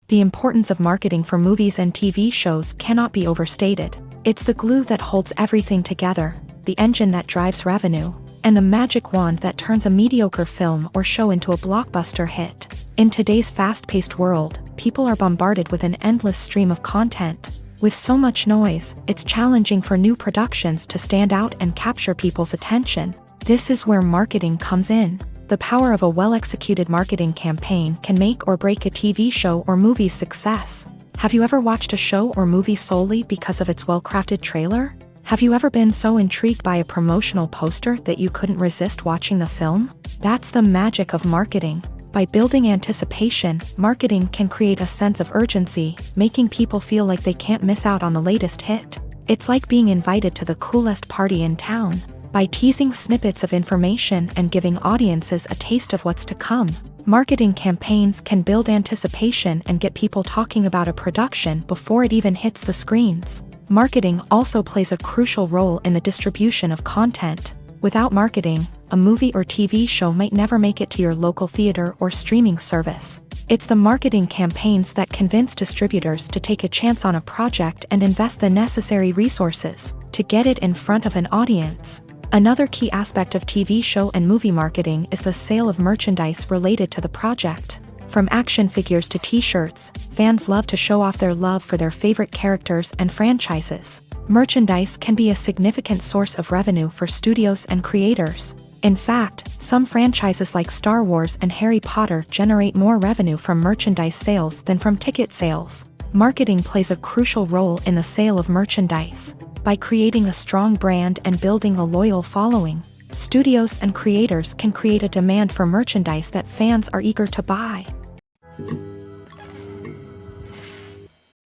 The importance of marketing for movies and TV shows cannot be overstated. It's the glue that holds everything together, the engine that drives revenue, and the magic wand that turns a mediocre film or show into a blockbuster hit. In today's fast-paced world, people are bombarded with an endless stream of content. With so much noise, it's challenging for new productions to stand out and capture people's attention. This is where marketing comes in. The power of a well-executed marketing campaign can make or break a TV show or movie's success. Have you ever watched a show or movie solely because of its well-crafted trailer? Have you ever been so intrigued by a promotional poster that you couldn't resist watching the film? That's the magic of marketing. By building anticipation, marketing can create a sense of urgency, making people feel like they can't miss out on the latest hit. It's like being invited to the coolest party in town. By teasing snippets of information and giving audiences a taste of what's to come, marketing campaigns can build anticipation and get people talking about a production before it even hits the screens. Marketing also plays a crucial role in the distribution of content. Without marketing, a movie or TV show might never make it to your local theater or streaming service. It's the marketing campaigns that convince distributors to take a chance on a project and invest the necessary resources to get it in front of an audience. Another key aspect of TV show and movie marketing is the sale of merchandise related to the project. From action figures to t-shirts, fans love to show off their love for their favorite characters and franchises. Merchandise can be a significant source of revenue for studios and creators. In fact, some franchises like Star Wars and Harry Potter generate more revenue from merchandise sales than from ticket sales. Marketing plays a crucial role in the sale of merchandise. By creating a strong brand and building a loyal following, studios and creators can create a demand for merchandise that fans are eager to buy.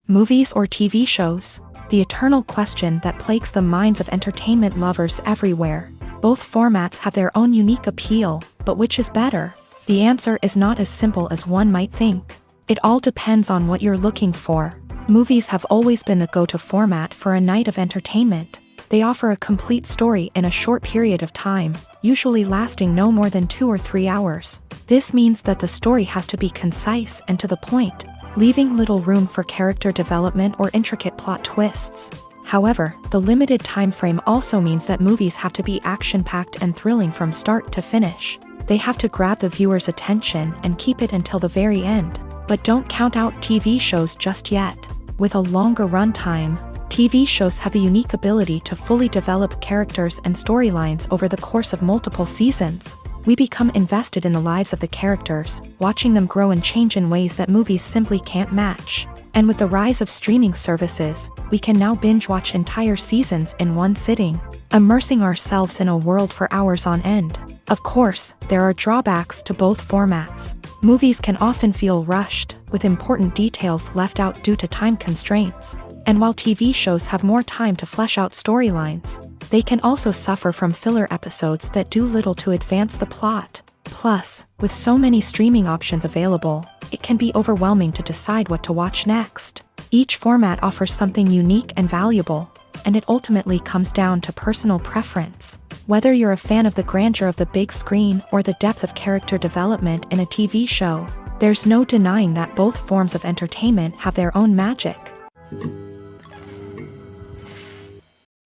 Movies or TV shows? The eternal question that plagues the minds of entertainment lovers everywhere. Both formats have their own unique appeal, but which is better? The answer is not as simple as one might think. It all depends on what you're looking for. Movies have always been the go-to format for a night of entertainment. They offer a complete story in a short period of time, usually lasting no more than 2 or 3 hours. This means that the story has to be concise and to the point, leaving little room for character development or intricate plot twists. However, the limited time frame also means that movies have to be action-packed and thrilling from start to finish. They have to grab the viewer's attention and keep it until the very end. But don't count out TV shows just yet. With a longer runtime, TV shows have the unique ability to fully develop characters and storylines over the course of multiple seasons. We become invested in the lives of the characters, watching them grow and change in ways that movies simply can't match. And with the rise of streaming services, we can now binge-watch entire seasons in one sitting, immersing ourselves in a world for hours on end. Of course, there are drawbacks to both formats. Movies can often feel rushed, with important details left out due to time constraints. And while TV shows have more time to flesh out storylines, they can also suffer from filler episodes that do little to advance the plot. Plus, with so many streaming options available, it can be overwhelming to decide what to watch next. Each format offers something unique and valuable, and it ultimately comes down to personal preference. Whether you're a fan of the grandeur of the big screen or the depth of character development in a TV show, there's no denying that both forms of entertainment have their own magic.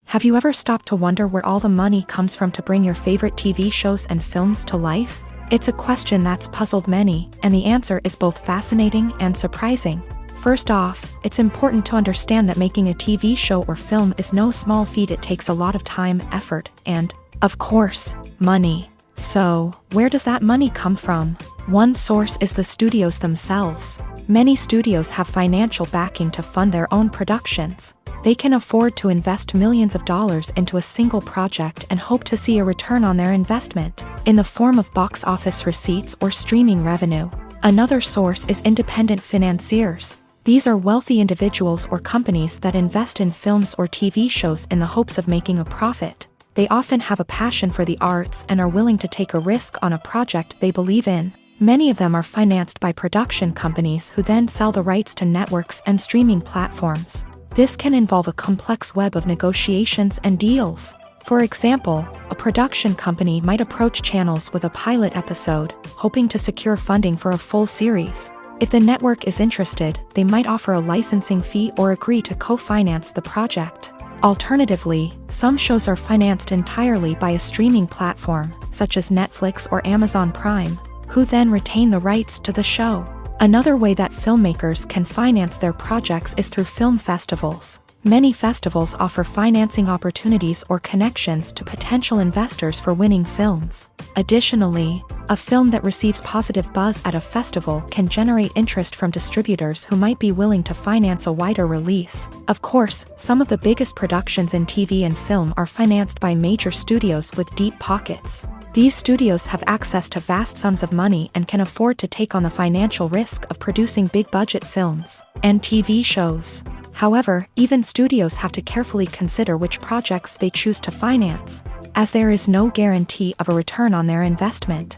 Have you ever stopped to wonder where all the money comes from to bring your favorite TV shows and films to life? It's a question that's puzzled many, and the answer is both fascinating and surprising. First off, it's important to understand that making a TV show or film is no small feat. It takes a lot of time, effort, and, of course, money. So, where does that money come from? One source is the studios themselves. Many studios have financial backing to fund their own productions. They can afford to invest millions of dollars into a single project and hope to see a return on their investment, in the form of box office receipts or streaming revenue. Another source is independent financiers. These are wealthy individuals or companies that invest in films or TV shows in the hopes of making a profit. They often have a passion for the arts and are willing to take a risk on a project they believe in. Many of them are financed by production companies who then sell the rights to networks and streaming platforms. This can involve a complex web of negotiations and deals. For example, a production company might approach channels with a pilot episode, hoping to secure funding for a full series. If the network is interested, they might offer a licensing fee or agree to co-finance the project. Alternatively, some shows are financed entirely by a streaming platform, such as Netflix or Amazon Prime, who then retain the rights to the show. Another way that filmmakers can finance their projects is through film festivals. Many festivals offer financing opportunities or connections to potential investors for winning films. Additionally, a film that receives positive buzz at a festival can generate interest from distributors who might be willing to finance a wider release. Of course, some of the biggest productions in TV and film are financed by major studios with deep pockets. These studios have access to vast sums of money and can afford to take on the financial risk of producing big-budget films and TV shows. However, even studios have to carefully consider which projects they choose to finance, as there is no guarantee of a return on their investment.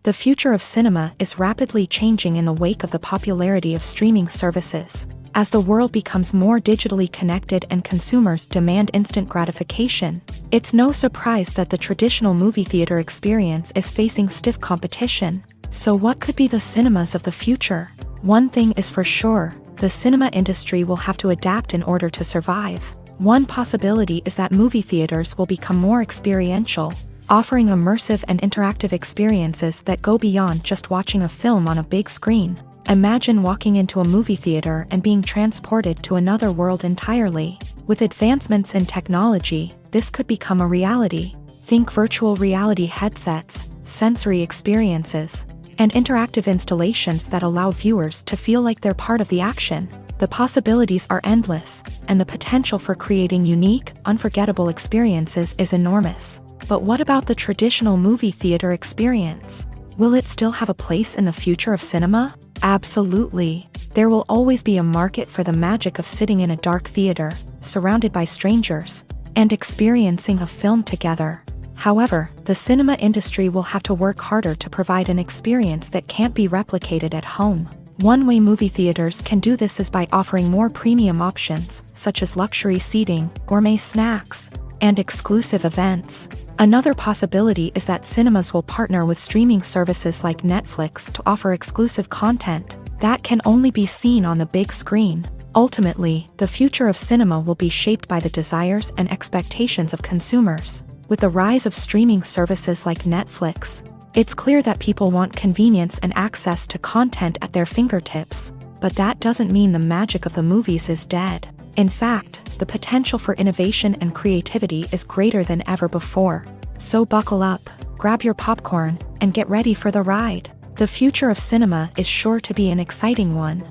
The future of cinema is rapidly changing in the wake of the popularity of streaming services. As the world becomes more digitally connected and consumers demand instant gratification, it's no surprise that the traditional movie theater experience is facing stiff competition. So what could be the cinemas of the future? One thing is for sure, the cinema industry will have to adapt in order to survive. One possibility is that movie theaters will become more experiential, offering immersive and interactive experiences that go beyond just watching a film on a big screen. Imagine walking into a movie theater and being transported to another world entirely. With advancements in technology, this could become a reality. Think virtual reality headsets, sensory experiences, and interactive installations that allow viewers to feel like they're part of the action. The possibilities are endless, and the potential for creating unique, unforgettable experiences is enormous. But what about the traditional movie theater experience? Will it still have a place in the future of cinema? Absolutely. There will always be a market for the magic of sitting in a dark theater, surrounded by strangers, and experiencing a film together. However, the cinema industry will have to work harder to provide an experience that can't be replicated at home. One way movie theaters can do this is by offering more premium options, such as luxury seating, gourmet snacks, and exclusive events. Another possibility is that cinemas will partner with streaming services like Netflix to offer exclusive content that can only be seen on the big screen. Ultimately, the future of cinema will be shaped by the desires and expectations of consumers. With the rise of streaming services like Netflix, it's clear that people want convenience and access to content at their fingertips. But that doesn't mean the magic of the movies is dead. In fact, the potential for innovation and creativity is greater than ever before. So buckle up, grab your popcorn, and get ready for the ride. The future of cinema is sure to be an exciting one.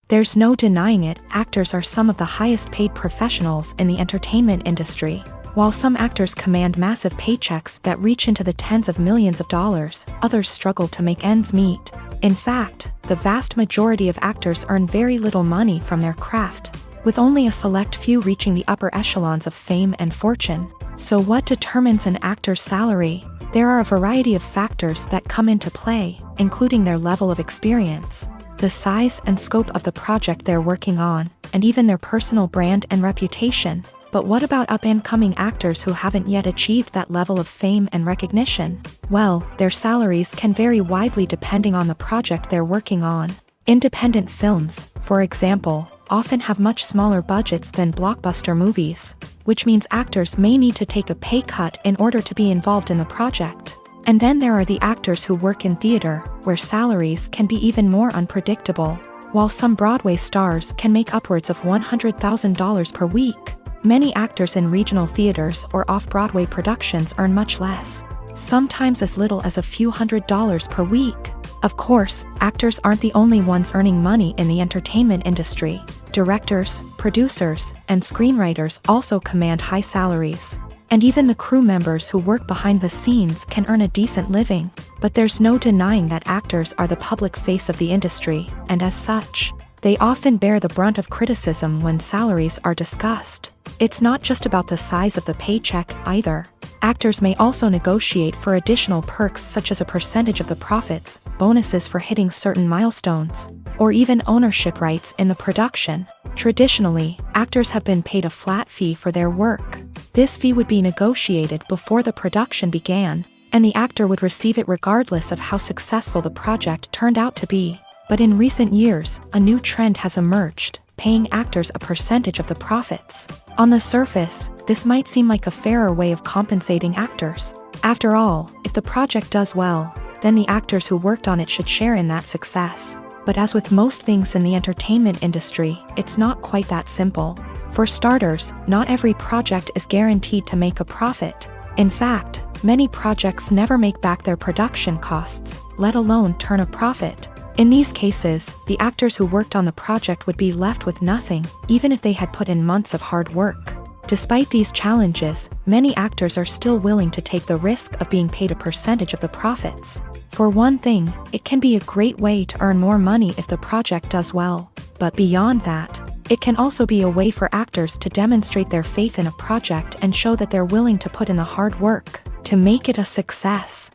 There's no denying it, actors are some of the highest paid professionals in the entertainment industry. While some actors command massive paychecks that reach into the tens of millions of dollars, others struggle to make ends meet. In fact, the vast majority of actors earn very little money from their craft, with only a select few reaching the upper echelons of fame and fortune. So what determines an actor's salary? There are a variety of factors that come into play, including their level of experience, the size and scope of the project they're working on, and even their personal brand and reputation. But what about up-and-coming actors who haven't yet achieved that level of fame and recognition? Well, their salaries can vary widely depending on the project they're working on. Independent films, for example, often have much smaller budgets than blockbuster movies, which means actors may need to take a pay cut in order to be involved in the project. And then there are the actors who work in theater, where salaries can be even more unpredictable. While some Broadway stars can make upwards of $100,000 per week, many actors in regional theaters or off-Broadway productions earn much less, sometimes as little as a few $100s per week. Of course, actors aren't the only ones earning money in the entertainment industry. Directors, producers, and screenwriters also command high salaries. And even the crew members who work behind the scenes can earn a decent living. But there's no denying that actors are the public face of the industry, and as such, they often bear the brunt of criticism when salaries are discussed. It's not just about the size of the paycheck either. Actors may also negotiate for additional perks such as a percentage of the profits, bonuses for hitting certain milestones, or even ownership rights in the production. Traditionally, actors have been paid a flat fee for their work. This fee would be negotiated before the production began, and the actor would receive it regardless of how successful the project turned out to be. But in recent years, a new trend has emerged, paying actors a percentage of the profits. On the surface, this might seem like a fairer way of compensating actors. After all, if the project does well, then the actors who worked on it should share in that success. But as with most things in the entertainment industry, it's not quite that simple. For starters, not every project is guaranteed to make a profit. In fact, many projects never make back their production costs, let alone turn a profit. In these cases, the actors who worked on the project would be left with nothing, even if they had put in months of hard work. Despite these challenges, many actors are still willing to take the risk of being paid a percentage of the profits. For one thing, it can be a great way to earn more money if the project does well. But beyond that, it can also be a way for actors to demonstrate their faith in a project and show that they're willing to put in the hard work to make it a success.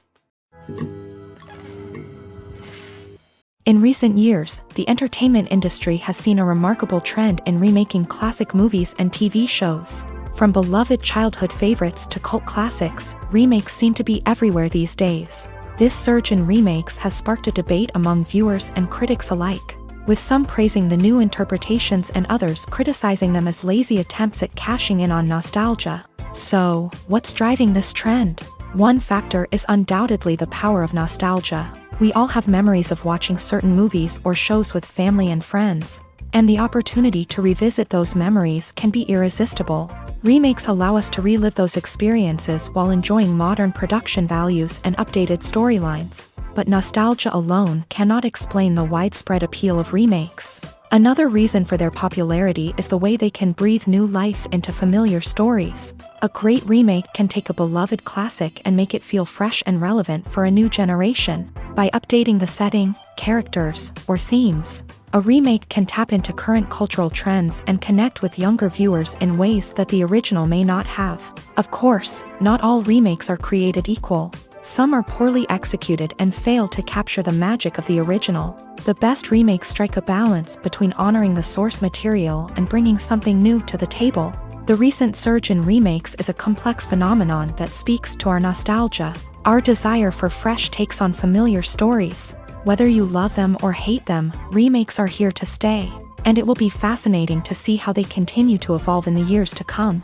In recent years, the entertainment industry has seen a remarkable trend in remaking classic movies and TV shows. From beloved childhood favorites to cult classics, remakes seem to be everywhere these days. This surge in remakes has sparked a debate among viewers and critics alike, with some praising the new interpretations and others criticizing them as lazy attempts at cashing in on nostalgia. So, what's driving this trend? One factor is undoubtedly the power of nostalgia. We all have memories of watching certain movies or shows with family and friends, and the opportunity to revisit those memories can be irresistible. Remakes allow us to relive those experiences while enjoying modern production values and updated storylines. But nostalgia alone cannot explain the widespread appeal of remakes. Another reason for their popularity is the way they can breathe new life into familiar stories. A great remake can take a beloved classic and make it feel fresh and relevant for a new generation. By updating the setting, characters, or themes, a remake can tap into current cultural trends and connect with younger viewers in ways that the original may not have. Of course, not all remakes are created equal. Some are poorly executed and fail to capture the magic of the original. The best remakes strike a balance between honoring the source material and bringing something new to the table. The recent surge in remakes is a complex phenomenon that speaks to our nostalgia, our desire for fresh takes on familiar stories. Whether you love them or hate them, remakes are here to stay, and it will be fascinating to see how they continue to evolve in the years to come.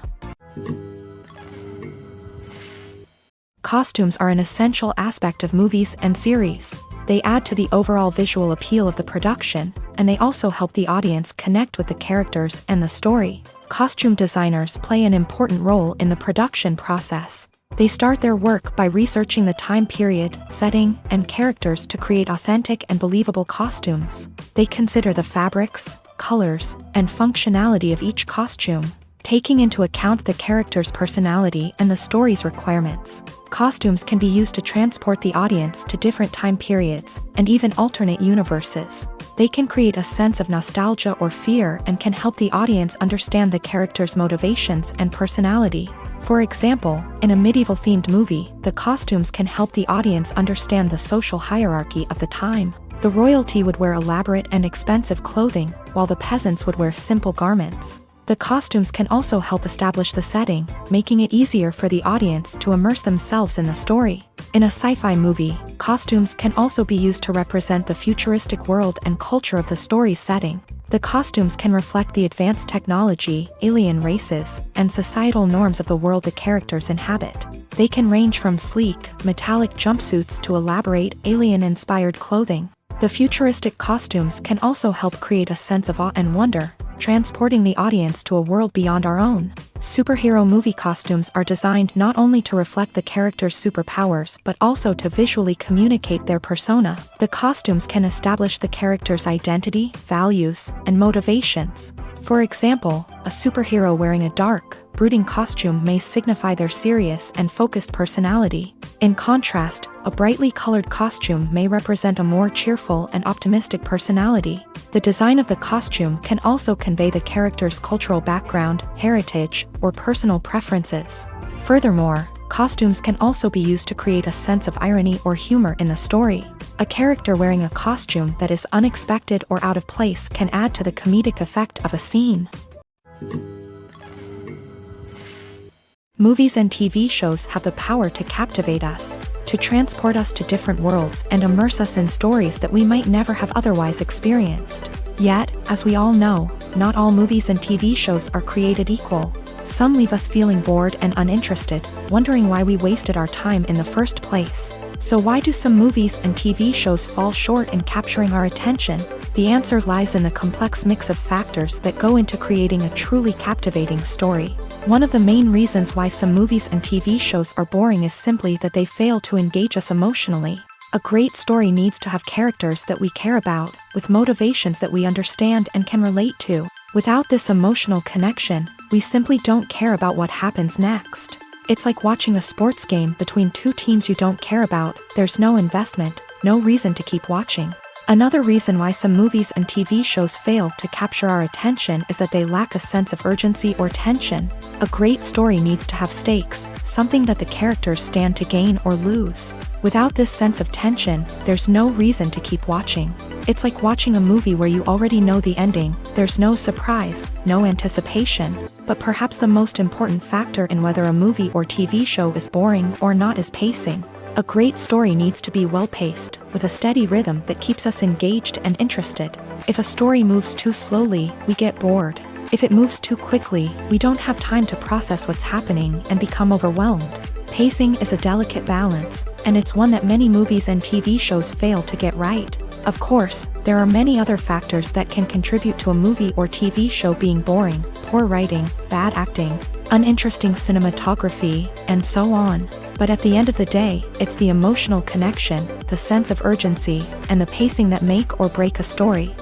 Costumes are an essential aspect of movies and series. They add to the overall visual appeal of the production, and they also help the audience connect with the characters and the story. Costume designers play an important role in the production process. They start their work by researching the time period, setting, and characters to create authentic and believable costumes. They consider the fabrics, colors, and functionality of each costume, taking into account the character's personality and the story's requirements. Costumes can be used to transport the audience to different time periods and even alternate universes. They can create a sense of nostalgia or fear and can help the audience understand the character's motivations and personality. For example, in a medieval-themed movie, the costumes can help the audience understand the social hierarchy of the time. The royalty would wear elaborate and expensive clothing, while the peasants would wear simple garments. The costumes can also help establish the setting, making it easier for the audience to immerse themselves in the story. In a sci-fi movie, costumes can also be used to represent the futuristic world and culture of the story's setting. The costumes can reflect the advanced technology, alien races, and societal norms of the world the characters inhabit. They can range from sleek, metallic jumpsuits to elaborate, alien-inspired clothing. The futuristic costumes can also help create a sense of awe and wonder, transporting the audience to a world beyond our own. Superhero movie costumes are designed not only to reflect the character's superpowers but also to visually communicate their persona. The costumes can establish the character's identity, values, and motivations. For example, a superhero wearing a dark, brooding costume may signify their serious and focused personality. In contrast, a brightly colored costume may represent a more cheerful and optimistic personality. The design of the costume can also convey the character's cultural background, heritage, or personal preferences. Furthermore, costumes can also be used to create a sense of irony or humor in the story. A character wearing a costume that is unexpected or out of place can add to the comedic effect of a scene. Movies and TV shows have the power to captivate us, to transport us to different worlds and immerse us in stories that we might never have otherwise experienced. Yet, as we all know, not all movies and TV shows are created equal. Some leave us feeling bored and uninterested, wondering why we wasted our time in the first place. So why do some movies and TV shows fall short in capturing our attention? The answer lies in the complex mix of factors that go into creating a truly captivating story. One of the main reasons why some movies and TV shows are boring is simply that they fail to engage us emotionally. A great story needs to have characters that we care about, with motivations that we understand and can relate to. Without this emotional connection, we simply don't care about what happens next. It's like watching a sports game between two teams you don't care about. There's no investment, no reason to keep watching. Another reason why some movies and TV shows fail to capture our attention is that they lack a sense of urgency or tension. A great story needs to have stakes, something that the characters stand to gain or lose. Without this sense of tension, there's no reason to keep watching. It's like watching a movie where you already know the ending. There's no surprise, no anticipation. But perhaps the most important factor in whether a movie or TV show is boring or not is pacing. A great story needs to be well-paced, with a steady rhythm that keeps us engaged and interested. If a story moves too slowly, we get bored. If it moves too quickly, we don't have time to process what's happening and become overwhelmed. Pacing is a delicate balance, and it's one that many movies and TV shows fail to get right. Of course, there are many other factors that can contribute to a movie or TV show being boring: poor writing, bad acting, uninteresting cinematography, and so on. But at the end of the day, it's the emotional connection, the sense of urgency, and the pacing that make or break a story.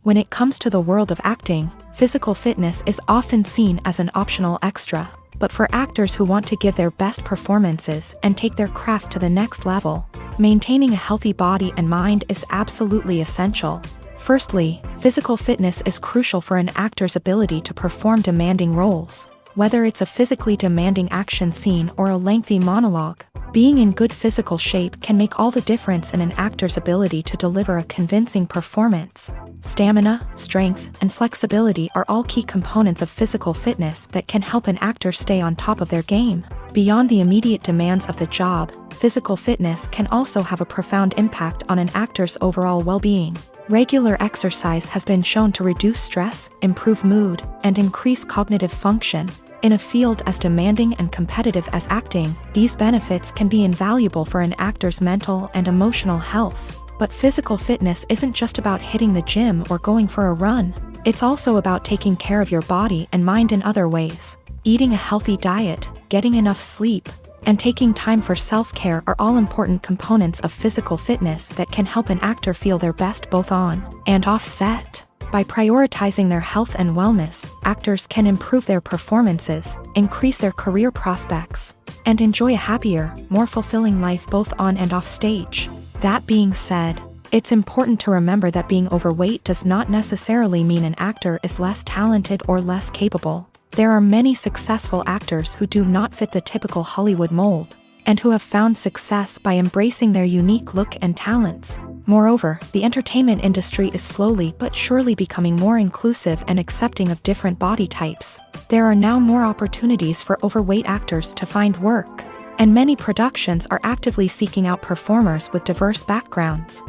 When it comes to the world of acting, physical fitness is often seen as an optional extra. But for actors who want to give their best performances and take their craft to the next level, maintaining a healthy body and mind is absolutely essential. Firstly, physical fitness is crucial for an actor's ability to perform demanding roles. Whether it's a physically demanding action scene or a lengthy monologue, being in good physical shape can make all the difference in an actor's ability to deliver a convincing performance. Stamina, strength, and flexibility are all key components of physical fitness that can help an actor stay on top of their game. Beyond the immediate demands of the job, physical fitness can also have a profound impact on an actor's overall well-being. Regular exercise has been shown to reduce stress, improve mood, and increase cognitive function. In a field as demanding and competitive as acting, these benefits can be invaluable for an actor's mental and emotional health. But physical fitness isn't just about hitting the gym or going for a run. It's also about taking care of your body and mind in other ways. Eating a healthy diet, getting enough sleep, and taking time for self-care are all important components of physical fitness that can help an actor feel their best both on and off set. By prioritizing their health and wellness, actors can improve their performances, increase their career prospects, and enjoy a happier, more fulfilling life both on and off stage. That being said, it's important to remember that being overweight does not necessarily mean an actor is less talented or less capable. There are many successful actors who do not fit the typical Hollywood mold, and who have found success by embracing their unique look and talents. Moreover, the entertainment industry is slowly but surely becoming more inclusive and accepting of different body types. There are now more opportunities for overweight actors to find work, and many productions are actively seeking out performers with diverse backgrounds.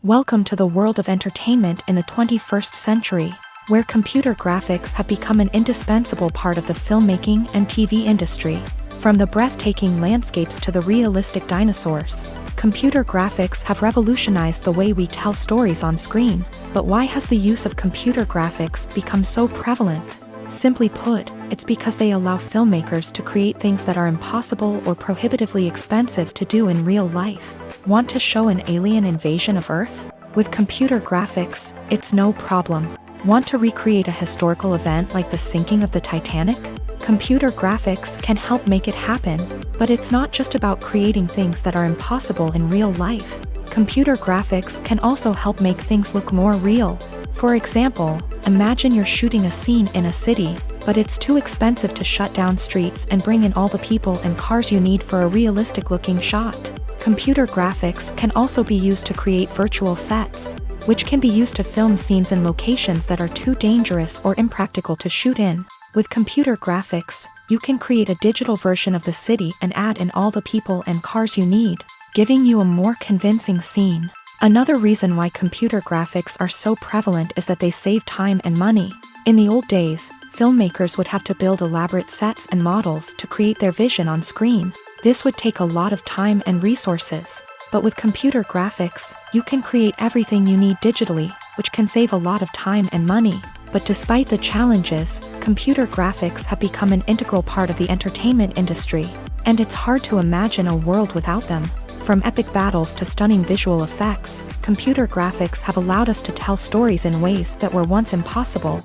Welcome to the world of entertainment in the 21st century, where computer graphics have become an indispensable part of the filmmaking and TV industry. From the breathtaking landscapes to the realistic dinosaurs, computer graphics have revolutionized the way we tell stories on screen. But why has the use of computer graphics become so prevalent? Simply put, it's because they allow filmmakers to create things that are impossible or prohibitively expensive to do in real life. Want to show an alien invasion of Earth? With computer graphics, it's no problem. Want to recreate a historical event like the sinking of the Titanic? Computer graphics can help make it happen. But it's not just about creating things that are impossible in real life. Computer graphics can also help make things look more real. For example, imagine you're shooting a scene in a city, but it's too expensive to shut down streets and bring in all the people and cars you need for a realistic-looking shot. Computer graphics can also be used to create virtual sets, which can be used to film scenes in locations that are too dangerous or impractical to shoot in. With computer graphics, you can create a digital version of the city and add in all the people and cars you need, giving you a more convincing scene. Another reason why computer graphics are so prevalent is that they save time and money. In the old days, filmmakers would have to build elaborate sets and models to create their vision on screen. This would take a lot of time and resources. But with computer graphics, you can create everything you need digitally, which can save a lot of time and money. But despite the challenges, computer graphics have become an integral part of the entertainment industry, and it's hard to imagine a world without them. From epic battles to stunning visual effects, computer graphics have allowed us to tell stories in ways that were once impossible.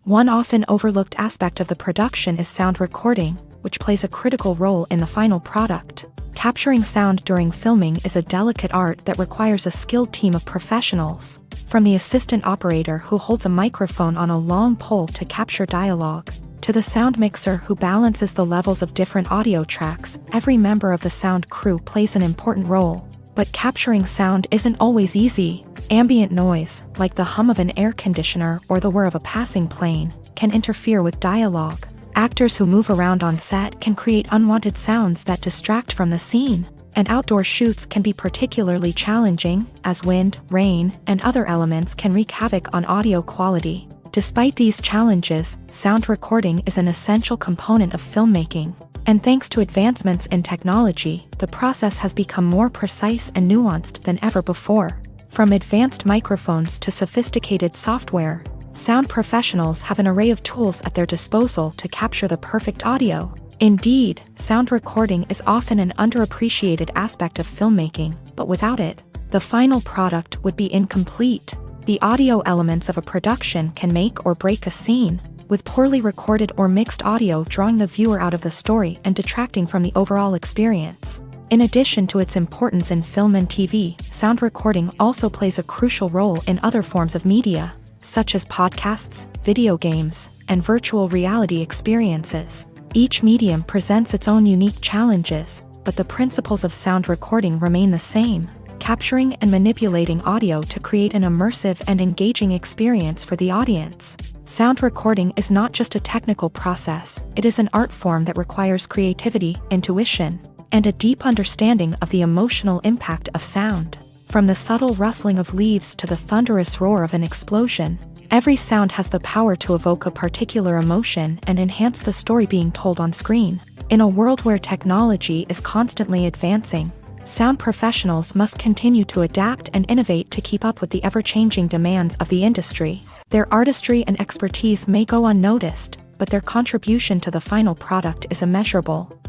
One often overlooked aspect of the production is sound recording, which plays a critical role in the final product. Capturing sound during filming is a delicate art that requires a skilled team of professionals. From the assistant operator who holds a microphone on a long pole to capture dialogue, to the sound mixer who balances the levels of different audio tracks, every member of the sound crew plays an important role. But capturing sound isn't always easy. Ambient noise, like the hum of an air conditioner or the whir of a passing plane, can interfere with dialogue. Actors who move around on set can create unwanted sounds that distract from the scene. And outdoor shoots can be particularly challenging, as wind, rain, and other elements can wreak havoc on audio quality. Despite these challenges, sound recording is an essential component of filmmaking. And thanks to advancements in technology, the process has become more precise and nuanced than ever before. From advanced microphones to sophisticated software, sound professionals have an array of tools at their disposal to capture the perfect audio. Indeed, sound recording is often an underappreciated aspect of filmmaking, but without it, the final product would be incomplete. The audio elements of a production can make or break a scene, with poorly recorded or mixed audio drawing the viewer out of the story and detracting from the overall experience. In addition to its importance in film and TV, sound recording also plays a crucial role in other forms of media, such as podcasts, video games, and virtual reality experiences. Each medium presents its own unique challenges, but the principles of sound recording remain the same, capturing and manipulating audio to create an immersive and engaging experience for the audience. Sound recording is not just a technical process, it is an art form that requires creativity, intuition, and a deep understanding of the emotional impact of sound. From the subtle rustling of leaves to the thunderous roar of an explosion, every sound has the power to evoke a particular emotion and enhance the story being told on screen. In a world where technology is constantly advancing, sound professionals must continue to adapt and innovate to keep up with the ever-changing demands of the industry. Their artistry and expertise may go unnoticed, but their contribution to the final product is immeasurable.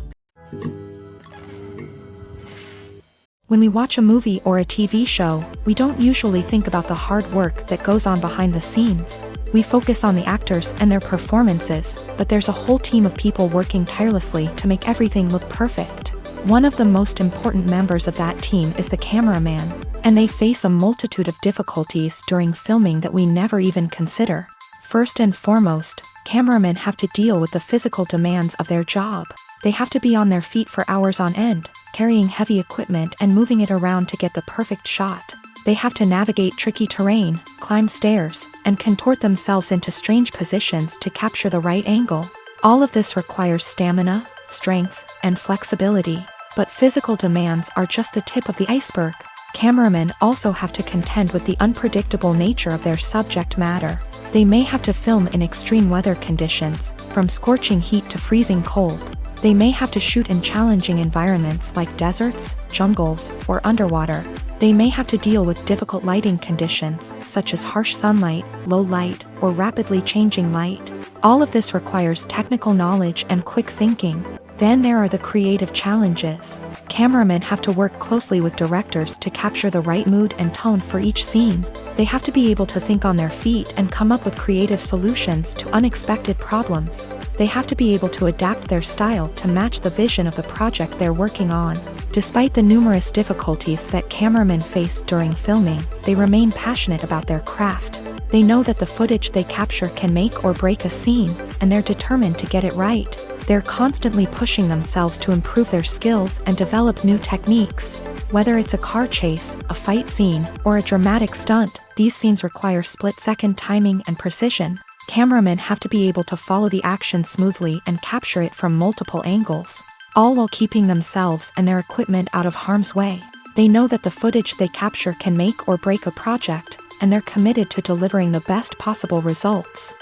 When we watch a movie or a TV show, we don't usually think about the hard work that goes on behind the scenes. We focus on the actors and their performances, but there's a whole team of people working tirelessly to make everything look perfect. One of the most important members of that team is the cameraman, and they face a multitude of difficulties during filming that we never even consider. First and foremost, cameramen have to deal with the physical demands of their job. They have to be on their feet for hours on end, carrying heavy equipment and moving it around to get the perfect shot. They have to navigate tricky terrain, climb stairs, and contort themselves into strange positions to capture the right angle. All of this requires stamina, strength, and flexibility. But physical demands are just the tip of the iceberg. Cameramen also have to contend with the unpredictable nature of their subject matter. They may have to film in extreme weather conditions, from scorching heat to freezing cold. They may have to shoot in challenging environments like deserts, jungles, or underwater. They may have to deal with difficult lighting conditions, such as harsh sunlight, low light, or rapidly changing light. All of this requires technical knowledge and quick thinking. Then there are the creative challenges. Cameramen have to work closely with directors to capture the right mood and tone for each scene. They have to be able to think on their feet and come up with creative solutions to unexpected problems. They have to be able to adapt their style to match the vision of the project they're working on. Despite the numerous difficulties that cameramen face during filming, they remain passionate about their craft. They know that the footage they capture can make or break a scene, and they're determined to get it right. They're constantly pushing themselves to improve their skills and develop new techniques. Whether it's a car chase, a fight scene, or a dramatic stunt, these scenes require split-second timing and precision. Cameramen have to be able to follow the action smoothly and capture it from multiple angles, all while keeping themselves and their equipment out of harm's way. They know that the footage they capture can make or break a project, and they're committed to delivering the best possible results.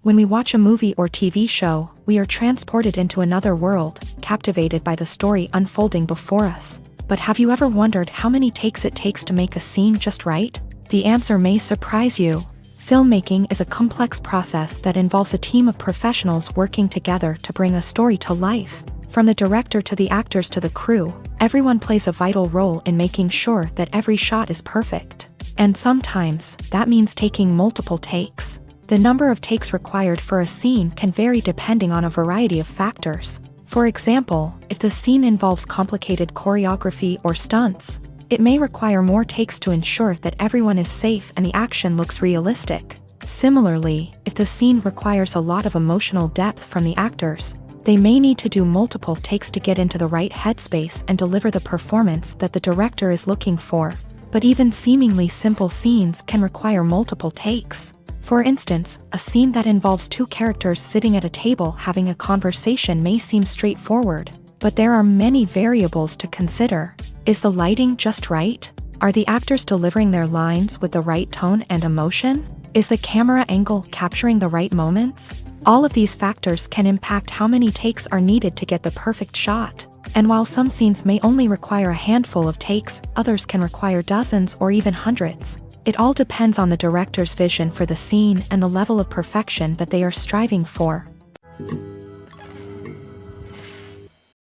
When we watch a movie or TV show, we are transported into another world, captivated by the story unfolding before us. But have you ever wondered how many takes it takes to make a scene just right? The answer may surprise you. Filmmaking is a complex process that involves a team of professionals working together to bring a story to life. From the director to the actors to the crew, everyone plays a vital role in making sure that every shot is perfect. And sometimes, that means taking multiple takes. The number of takes required for a scene can vary depending on a variety of factors. For example, if the scene involves complicated choreography or stunts, it may require more takes to ensure that everyone is safe and the action looks realistic. Similarly, if the scene requires a lot of emotional depth from the actors, they may need to do multiple takes to get into the right headspace and deliver the performance that the director is looking for. But even seemingly simple scenes can require multiple takes. For instance, a scene that involves two characters sitting at a table having a conversation may seem straightforward, but there are many variables to consider. Is the lighting just right? Are the actors delivering their lines with the right tone and emotion? Is the camera angle capturing the right moments? All of these factors can impact how many takes are needed to get the perfect shot. And while some scenes may only require a handful of takes, others can require dozens or even hundreds. It all depends on the director's vision for the scene and the level of perfection that they are striving for.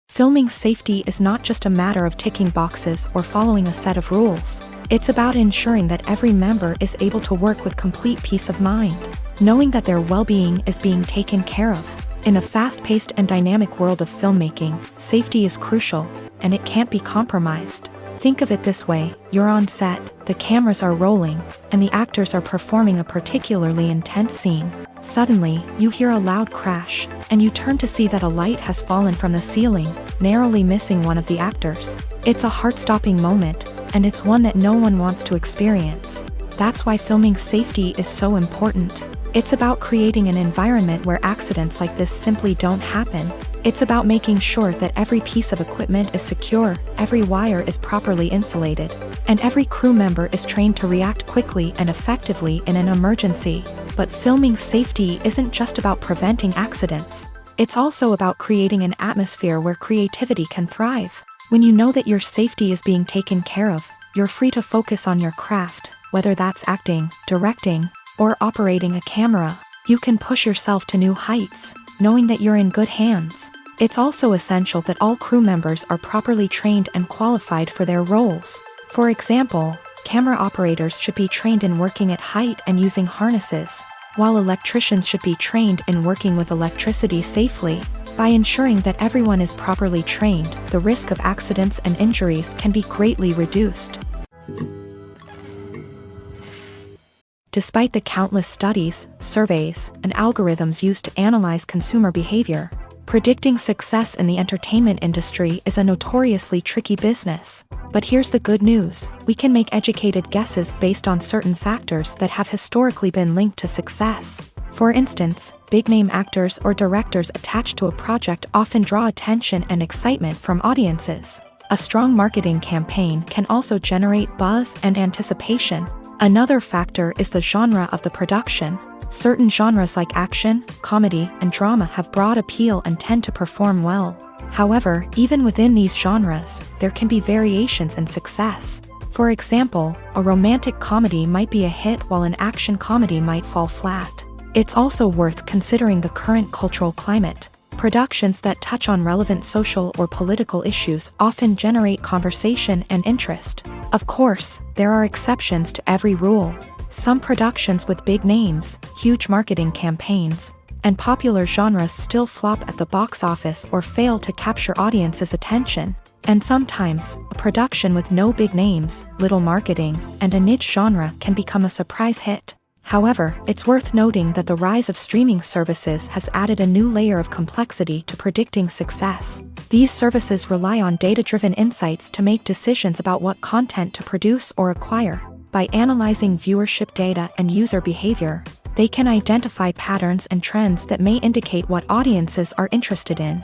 Filming safety is not just a matter of ticking boxes or following a set of rules. It's about ensuring that every member is able to work with complete peace of mind, knowing that their well-being is being taken care of. In a fast-paced and dynamic world of filmmaking, safety is crucial, and it can't be compromised. Think of it this way: you're on set, the cameras are rolling, and the actors are performing a particularly intense scene. Suddenly, you hear a loud crash, and you turn to see that a light has fallen from the ceiling, narrowly missing one of the actors. It's a heart-stopping moment, and it's one that no one wants to experience. That's why filming safety is so important. It's about creating an environment where accidents like this simply don't happen. It's about making sure that every piece of equipment is secure, every wire is properly insulated, and every crew member is trained to react quickly and effectively in an emergency. But filming safety isn't just about preventing accidents. It's also about creating an atmosphere where creativity can thrive. When you know that your safety is being taken care of, you're free to focus on your craft, whether that's acting, directing, or operating a camera. You can push yourself to new heights, knowing that you're in good hands. It's also essential that all crew members are properly trained and qualified for their roles. For example, camera operators should be trained in working at height and using harnesses, while electricians should be trained in working with electricity safely. By ensuring that everyone is properly trained, the risk of accidents and injuries can be greatly reduced. Despite the countless studies, surveys, and algorithms used to analyze consumer behavior, predicting success in the entertainment industry is a notoriously tricky business. But here's the good news: we can make educated guesses based on certain factors that have historically been linked to success. For instance, big-name actors or directors attached to a project often draw attention and excitement from audiences. A strong marketing campaign can also generate buzz and anticipation. Another factor is the genre of the production. Certain genres like action, comedy, and drama have broad appeal and tend to perform well. However, even within these genres, there can be variations in success. For example, a romantic comedy might be a hit while an action comedy might fall flat. It's also worth considering the current cultural climate. Productions that touch on relevant social or political issues often generate conversation and interest. Of course, there are exceptions to every rule. Some productions with big names, huge marketing campaigns, and popular genres still flop at the box office or fail to capture audiences' attention. And sometimes, a production with no big names, little marketing, and a niche genre can become a surprise hit. However, it's worth noting that the rise of streaming services has added a new layer of complexity to predicting success. These services rely on data-driven insights to make decisions about what content to produce or acquire. By analyzing viewership data and user behavior, they can identify patterns and trends that may indicate what audiences are interested in.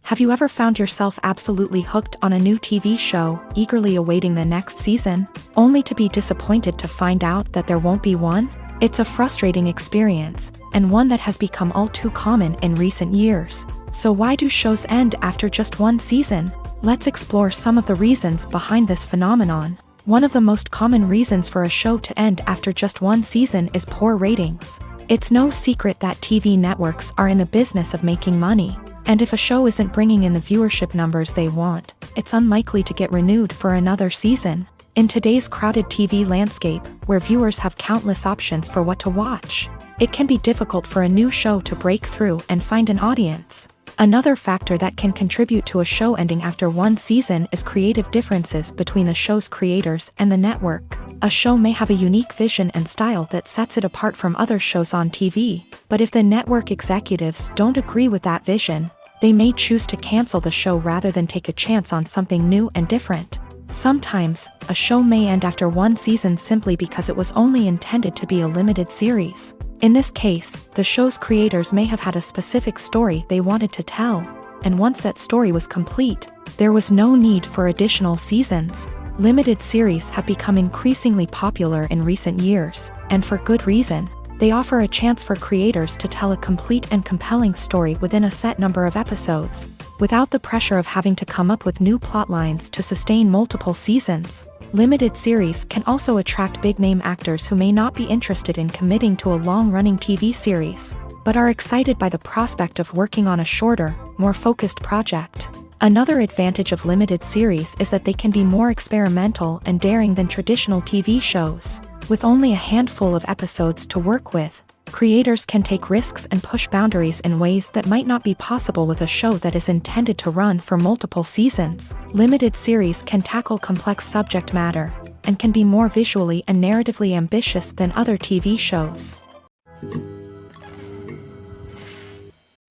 Have you ever found yourself absolutely hooked on a new TV show, eagerly awaiting the next season, only to be disappointed to find out that there won't be one? It's a frustrating experience, and one that has become all too common in recent years. So why do shows end after just one season? Let's explore some of the reasons behind this phenomenon. One of the most common reasons for a show to end after just one season is poor ratings. It's no secret that TV networks are in the business of making money. And if a show isn't bringing in the viewership numbers they want, it's unlikely to get renewed for another season. In today's crowded TV landscape, where viewers have countless options for what to watch, it can be difficult for a new show to break through and find an audience. Another factor that can contribute to a show ending after one season is creative differences between the show's creators and the network. A show may have a unique vision and style that sets it apart from other shows on TV, but if the network executives don't agree with that vision, they may choose to cancel the show rather than take a chance on something new and different. Sometimes, a show may end after one season simply because it was only intended to be a limited series. In this case, the show's creators may have had a specific story they wanted to tell, and once that story was complete, there was no need for additional seasons. Limited series have become increasingly popular in recent years, and for good reason. They offer a chance for creators to tell a complete and compelling story within a set number of episodes, without the pressure of having to come up with new plot lines to sustain multiple seasons. Limited series can also attract big-name actors who may not be interested in committing to a long-running TV series, but are excited by the prospect of working on a shorter, more focused project. Another advantage of limited series is that they can be more experimental and daring than traditional TV shows. With only a handful of episodes to work with, creators can take risks and push boundaries in ways that might not be possible with a show that is intended to run for multiple seasons. Limited series can tackle complex subject matter, and can be more visually and narratively ambitious than other TV shows.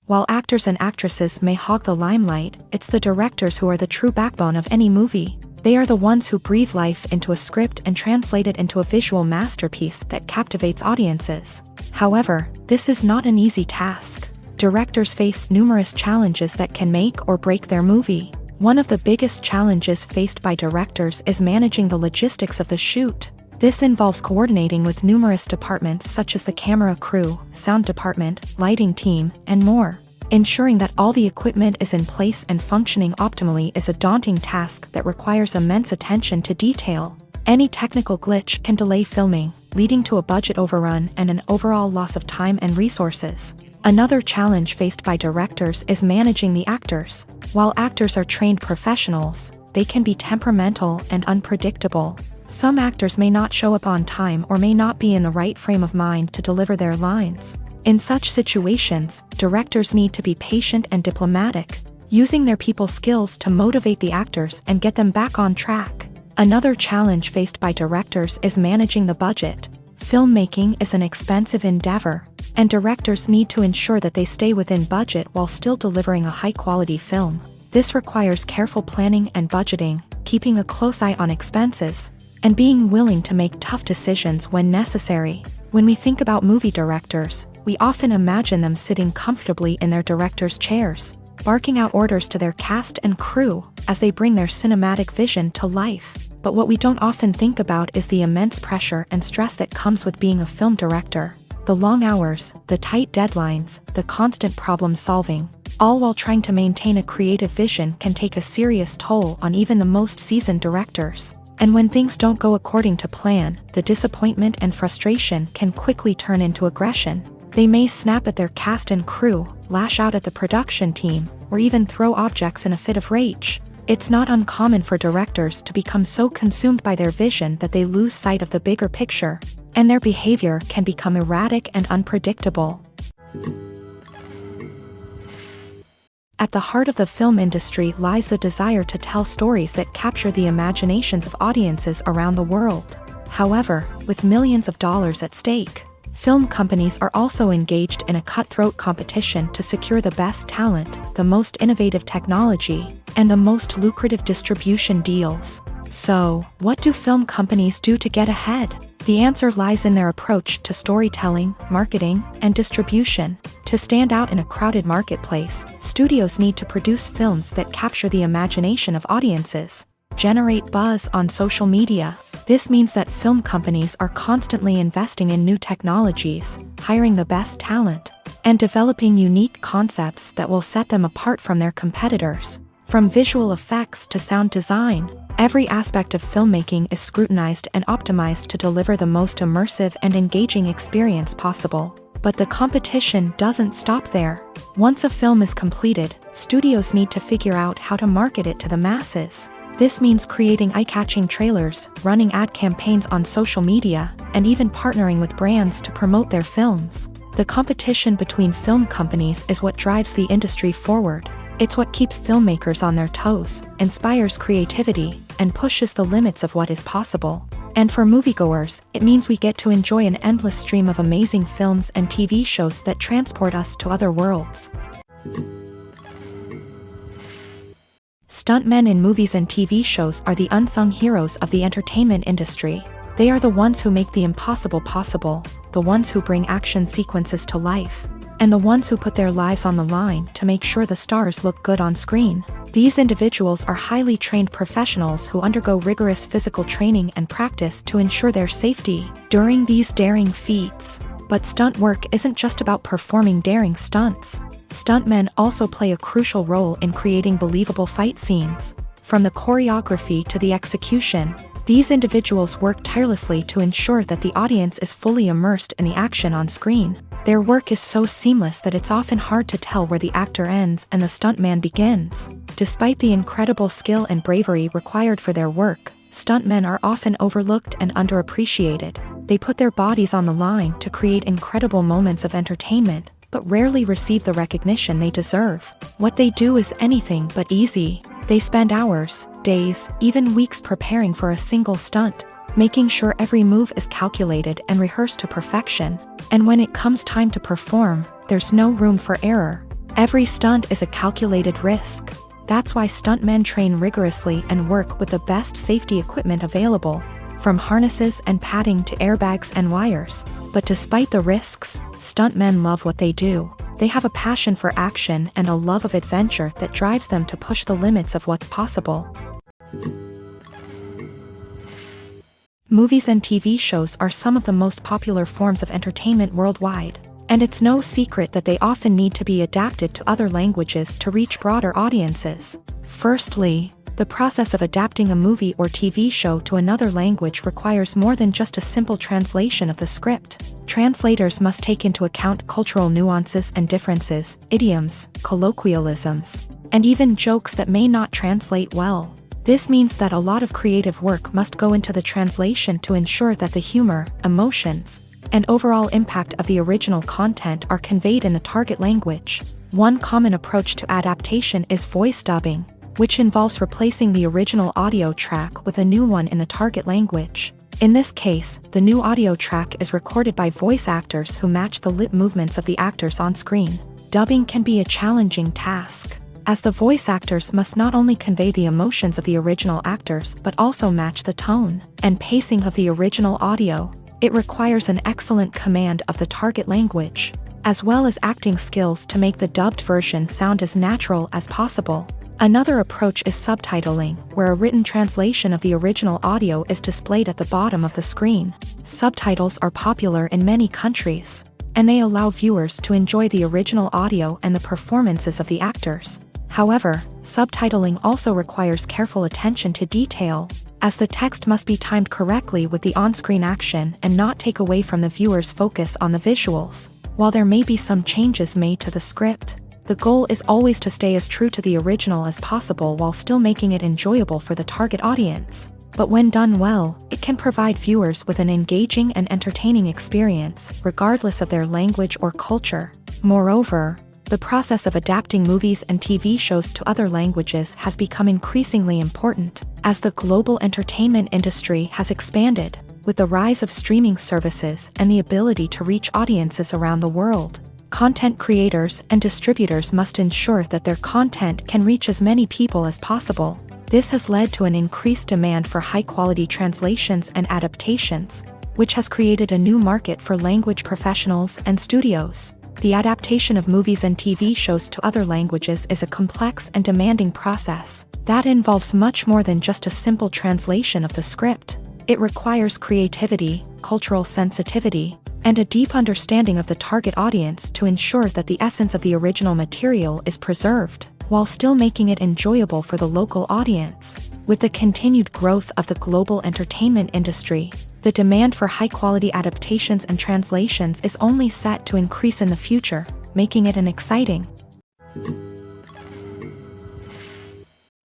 While actors and actresses may hog the limelight, it's the directors who are the true backbone of any movie. They are the ones who breathe life into a script and translate it into a visual masterpiece that captivates audiences. However, this is not an easy task. Directors face numerous challenges that can make or break their movie. One of the biggest challenges faced by directors is managing the logistics of the shoot. This involves coordinating with numerous departments such as the camera crew, sound department, lighting team, and more. Ensuring that all the equipment is in place and functioning optimally is a daunting task that requires immense attention to detail. Any technical glitch can delay filming, leading to a budget overrun and an overall loss of time and resources. Another challenge faced by directors is managing the actors. While actors are trained professionals, they can be temperamental and unpredictable. Some actors may not show up on time or may not be in the right frame of mind to deliver their lines. In such situations, directors need to be patient and diplomatic, using their people skills to motivate the actors and get them back on track. Another challenge faced by directors is managing the budget. Filmmaking is an expensive endeavor, and directors need to ensure that they stay within budget while still delivering a high-quality film. This requires careful planning and budgeting, keeping a close eye on expenses, and being willing to make tough decisions when necessary. When we think about movie directors, we often imagine them sitting comfortably in their director's chairs, barking out orders to their cast and crew as they bring their cinematic vision to life. But what we don't often think about is the immense pressure and stress that comes with being a film director. The long hours, the tight deadlines, the constant problem solving, all while trying to maintain a creative vision can take a serious toll on even the most seasoned directors. And when things don't go according to plan, the disappointment and frustration can quickly turn into aggression. They may snap at their cast and crew, lash out at the production team, or even throw objects in a fit of rage. It's not uncommon for directors to become so consumed by their vision that they lose sight of the bigger picture, and their behavior can become erratic and unpredictable. At the heart of the film industry lies the desire to tell stories that capture the imaginations of audiences around the world. However, with millions of dollars at stake, film companies are also engaged in a cutthroat competition to secure the best talent, the most innovative technology, and the most lucrative distribution deals. So, what do film companies do to get ahead? The answer lies in their approach to storytelling, marketing, and distribution. To stand out in a crowded marketplace, studios need to produce films that capture the imagination of audiences, generate buzz on social media. This means that film companies are constantly investing in new technologies, hiring the best talent, and developing unique concepts that will set them apart from their competitors. From visual effects to sound design, every aspect of filmmaking is scrutinized and optimized to deliver the most immersive and engaging experience possible. But the competition doesn't stop there. Once a film is completed, studios need to figure out how to market it to the masses. This means creating eye-catching trailers, running ad campaigns on social media, and even partnering with brands to promote their films. The competition between film companies is what drives the industry forward. It's what keeps filmmakers on their toes, inspires creativity, and pushes the limits of what is possible. And for moviegoers, it means we get to enjoy an endless stream of amazing films and TV shows that transport us to other worlds. Stuntmen in movies and TV shows are the unsung heroes of the entertainment industry. They are the ones who make the impossible possible, the ones who bring action sequences to life, and the ones who put their lives on the line to make sure the stars look good on screen. These individuals are highly trained professionals who undergo rigorous physical training and practice to ensure their safety during these daring feats. But stunt work isn't just about performing daring stunts. Stuntmen also play a crucial role in creating believable fight scenes. From the choreography to the execution, these individuals work tirelessly to ensure that the audience is fully immersed in the action on screen. Their work is so seamless that it's often hard to tell where the actor ends and the stuntman begins. Despite the incredible skill and bravery required for their work, stuntmen are often overlooked and underappreciated. They put their bodies on the line to create incredible moments of entertainment, but rarely receive the recognition they deserve. What they do is anything but easy. They spend hours, days, even weeks preparing for a single stunt, making sure every move is calculated and rehearsed to perfection. And when it comes time to perform, there's no room for error. Every stunt is a calculated risk. That's why stuntmen train rigorously and work with the best safety equipment available. from harnesses and padding to airbags and wires. But despite the risks, stuntmen love what they do. They have a passion for action and a love of adventure that drives them to push the limits of what's possible. Movies and TV shows are some of the most popular forms of entertainment worldwide, and it's no secret that they often need to be adapted to other languages to reach broader audiences. Firstly, the process of adapting a movie or TV show to another language requires more than just a simple translation of the script. Translators must take into account cultural nuances and differences, idioms, colloquialisms, and even jokes that may not translate well. This means that a lot of creative work must go into the translation to ensure that the humor, emotions, and overall impact of the original content are conveyed in the target language. One common approach to adaptation is voice dubbing, which involves replacing the original audio track with a new one in the target language. In this case, the new audio track is recorded by voice actors who match the lip movements of the actors on screen. Dubbing can be a challenging task, as the voice actors must not only convey the emotions of the original actors but also match the tone and pacing of the original audio. It requires an excellent command of the target language, as well as acting skills to make the dubbed version sound as natural as possible. Another approach is subtitling, where a written translation of the original audio is displayed at the bottom of the screen. Subtitles are popular in many countries, and they allow viewers to enjoy the original audio and the performances of the actors. However, subtitling also requires careful attention to detail, as the text must be timed correctly with the on-screen action and not take away from the viewer's focus on the visuals. While there may be some changes made to the script, the goal is always to stay as true to the original as possible while still making it enjoyable for the target audience. But when done well, it can provide viewers with an engaging and entertaining experience, regardless of their language or culture. Moreover, the process of adapting movies and TV shows to other languages has become increasingly important, as the global entertainment industry has expanded, with the rise of streaming services and the ability to reach audiences around the world. Content creators and distributors must ensure that their content can reach as many people as possible. This has led to an increased demand for high-quality translations and adaptations, which has created a new market for language professionals and studios. The adaptation of movies and TV shows to other languages is a complex and demanding process that involves much more than just a simple translation of the script. It requires creativity, cultural sensitivity, and a deep understanding of the target audience to ensure that the essence of the original material is preserved, while still making it enjoyable for the local audience. With the continued growth of the global entertainment industry, the demand for high-quality adaptations and translations is only set to increase in the future, making it an exciting.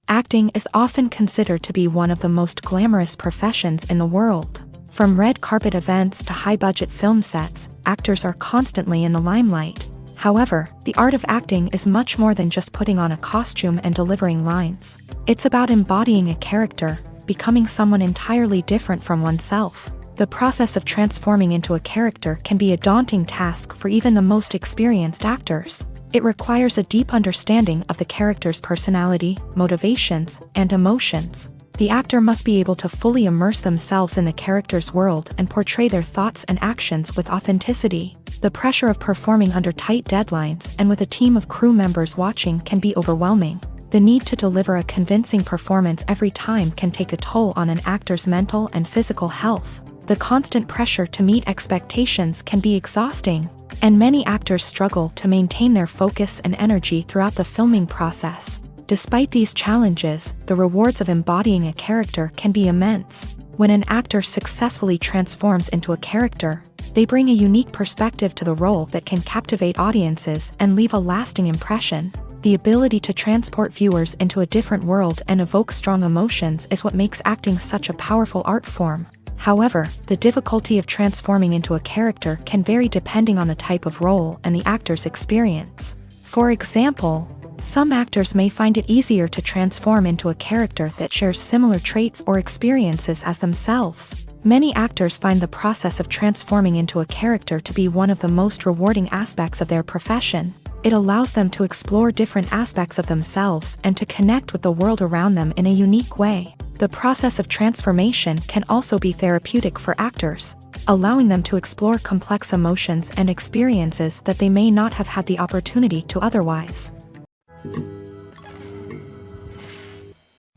Acting is often considered to be one of the most glamorous professions in the world. From red carpet events to high-budget film sets, actors are constantly in the limelight. However, the art of acting is much more than just putting on a costume and delivering lines. It's about embodying a character, becoming someone entirely different from oneself. The process of transforming into a character can be a daunting task for even the most experienced actors. It requires a deep understanding of the character's personality, motivations, and emotions. The actor must be able to fully immerse themselves in the character's world and portray their thoughts and actions with authenticity. The pressure of performing under tight deadlines and with a team of crew members watching can be overwhelming. The need to deliver a convincing performance every time can take a toll on an actor's mental and physical health. The constant pressure to meet expectations can be exhausting, and many actors struggle to maintain their focus and energy throughout the filming process. Despite these challenges, the rewards of embodying a character can be immense. When an actor successfully transforms into a character, they bring a unique perspective to the role that can captivate audiences and leave a lasting impression. The ability to transport viewers into a different world and evoke strong emotions is what makes acting such a powerful art form. However, the difficulty of transforming into a character can vary depending on the type of role and the actor's experience. For example, some actors may find it easier to transform into a character that shares similar traits or experiences as themselves. Many actors find the process of transforming into a character to be one of the most rewarding aspects of their profession. It allows them to explore different aspects of themselves and to connect with the world around them in a unique way. The process of transformation can also be therapeutic for actors, allowing them to explore complex emotions and experiences that they may not have had the opportunity to otherwise.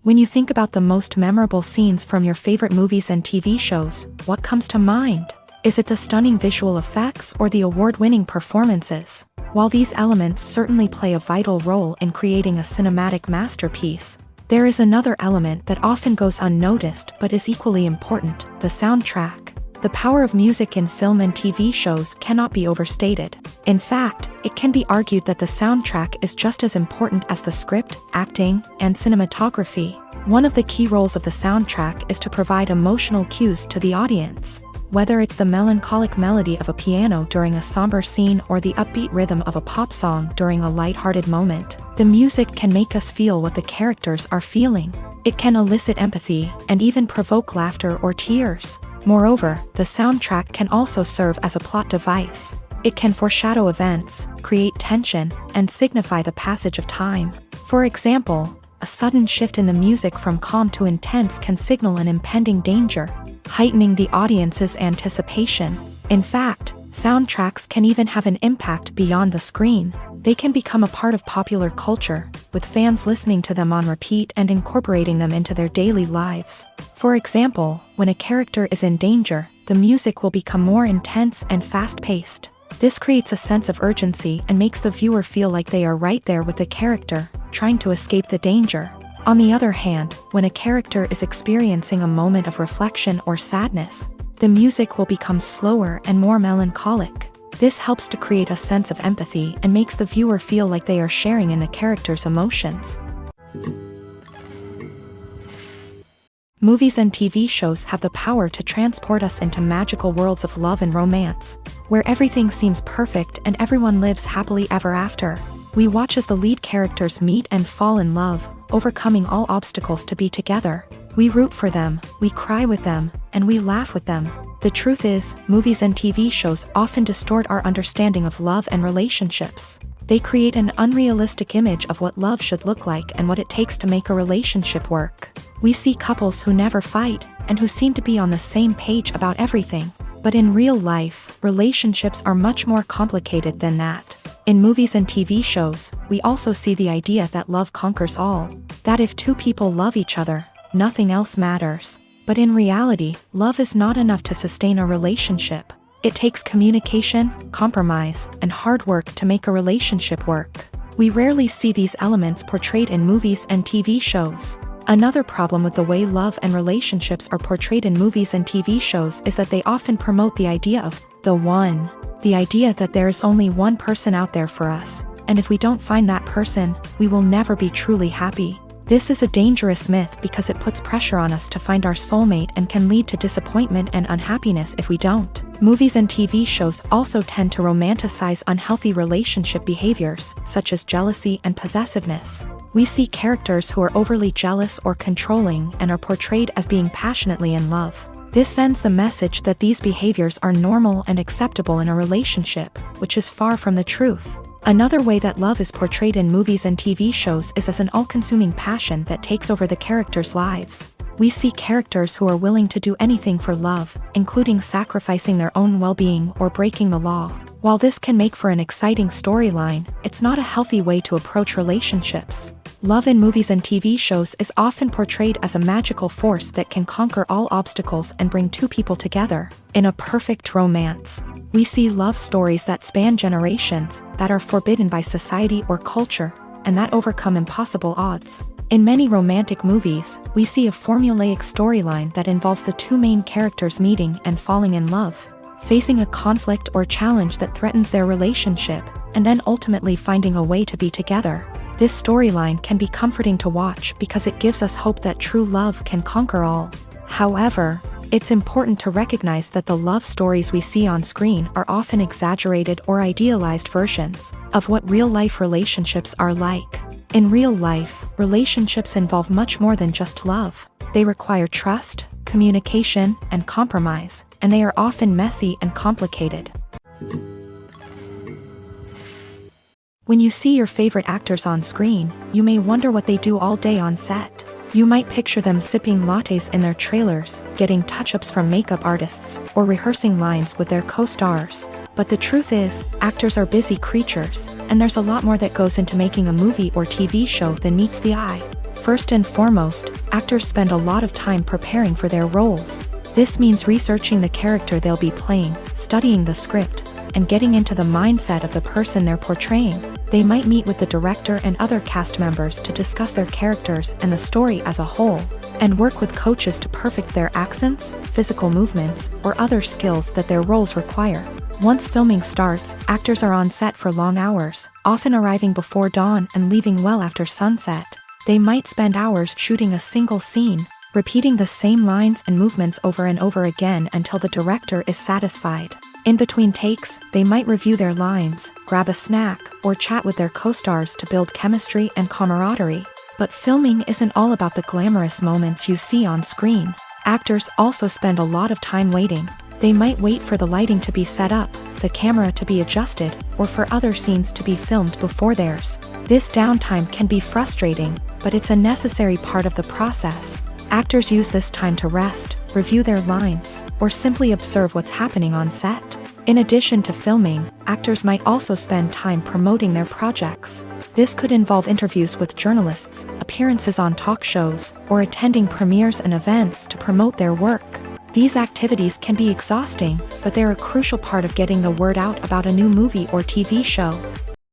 When you think about the most memorable scenes from your favorite movies and TV shows, what comes to mind? Is it the stunning visual effects or the award-winning performances? While these elements certainly play a vital role in creating a cinematic masterpiece, there is another element that often goes unnoticed but is equally important: the soundtrack. The power of music in film and TV shows cannot be overstated. In fact, it can be argued that the soundtrack is just as important as the script, acting, and cinematography. One of the key roles of the soundtrack is to provide emotional cues to the audience. Whether it's the melancholic melody of a piano during a somber scene or the upbeat rhythm of a pop song during a lighthearted moment, the music can make us feel what the characters are feeling. It can elicit empathy and even provoke laughter or tears. Moreover, the soundtrack can also serve as a plot device. It can foreshadow events, create tension, and signify the passage of time. For example, a sudden shift in the music from calm to intense can signal an impending danger, heightening the audience's anticipation. In fact, soundtracks can even have an impact beyond the screen. They can become a part of popular culture, with fans listening to them on repeat and incorporating them into their daily lives. For example, when a character is in danger, the music will become more intense and fast-paced. This creates a sense of urgency and makes the viewer feel like they are right there with the character, trying to escape the danger. On the other hand, when a character is experiencing a moment of reflection or sadness, the music will become slower and more melancholic. This helps to create a sense of empathy and makes the viewer feel like they are sharing in the character's emotions. Movies and TV shows have the power to transport us into magical worlds of love and romance, where everything seems perfect and everyone lives happily ever after. We watch as the lead characters meet and fall in love, overcoming all obstacles to be together. We root for them, we cry with them, and we laugh with them. The truth is, movies and TV shows often distort our understanding of love and relationships. They create an unrealistic image of what love should look like and what it takes to make a relationship work. We see couples who never fight, and who seem to be on the same page about everything. But in real life, relationships are much more complicated than that. In movies and TV shows, we also see the idea that love conquers all. That if two people love each other, nothing else matters. But in reality, love is not enough to sustain a relationship. It takes communication, compromise, and hard work to make a relationship work. We rarely see these elements portrayed in movies and TV shows. Another problem with the way love and relationships are portrayed in movies and TV shows is that they often promote the idea of the one. The idea that there is only one person out there for us, and if we don't find that person, we will never be truly happy. This is a dangerous myth because it puts pressure on us to find our soulmate and can lead to disappointment and unhappiness if we don't. Movies and TV shows also tend to romanticize unhealthy relationship behaviors, such as jealousy and possessiveness. We see characters who are overly jealous or controlling and are portrayed as being passionately in love. This sends the message that these behaviors are normal and acceptable in a relationship, which is far from the truth. Another way that love is portrayed in movies and TV shows is as an all-consuming passion that takes over the characters' lives. We see characters who are willing to do anything for love, including sacrificing their own well-being or breaking the law. While this can make for an exciting storyline, it's not a healthy way to approach relationships. Love in movies and TV shows is often portrayed as a magical force that can conquer all obstacles and bring two people together in a perfect romance. We see love stories that span generations, that are forbidden by society or culture, and that overcome impossible odds. In many romantic movies, we see a formulaic storyline that involves the two main characters meeting and falling in love, facing a conflict or challenge that threatens their relationship, and then ultimately finding a way to be together. This storyline can be comforting to watch because it gives us hope that true love can conquer all. However, it's important to recognize that the love stories we see on screen are often exaggerated or idealized versions of what real-life relationships are like. In real life, relationships involve much more than just love. They require trust, communication, and compromise, and they are often messy and complicated. When you see your favorite actors on screen, you may wonder what they do all day on set. You might picture them sipping lattes in their trailers, getting touch-ups from makeup artists, or rehearsing lines with their co-stars. But the truth is, actors are busy creatures, and there's a lot more that goes into making a movie or TV show than meets the eye. First and foremost, actors spend a lot of time preparing for their roles. This means researching the character they'll be playing, studying the script, and getting into the mindset of the person they're portraying. They might meet with the director and other cast members to discuss their characters and the story as a whole, and work with coaches to perfect their accents, physical movements, or other skills that their roles require. Once filming starts, actors are on set for long hours, often arriving before dawn and leaving well after sunset. They might spend hours shooting a single scene, repeating the same lines and movements over and over again until the director is satisfied. In between takes, they might review their lines, grab a snack, or chat with their co-stars to build chemistry and camaraderie. But filming isn't all about the glamorous moments you see on screen. Actors also spend a lot of time waiting. They might wait for the lighting to be set up, the camera to be adjusted, or for other scenes to be filmed before theirs. This downtime can be frustrating, but it's a necessary part of the process. Actors use this time to rest, review their lines, or simply observe what's happening on set. In addition to filming, actors might also spend time promoting their projects. This could involve interviews with journalists, appearances on talk shows, or attending premieres and events to promote their work. These activities can be exhausting, but they're a crucial part of getting the word out about a new movie or TV show.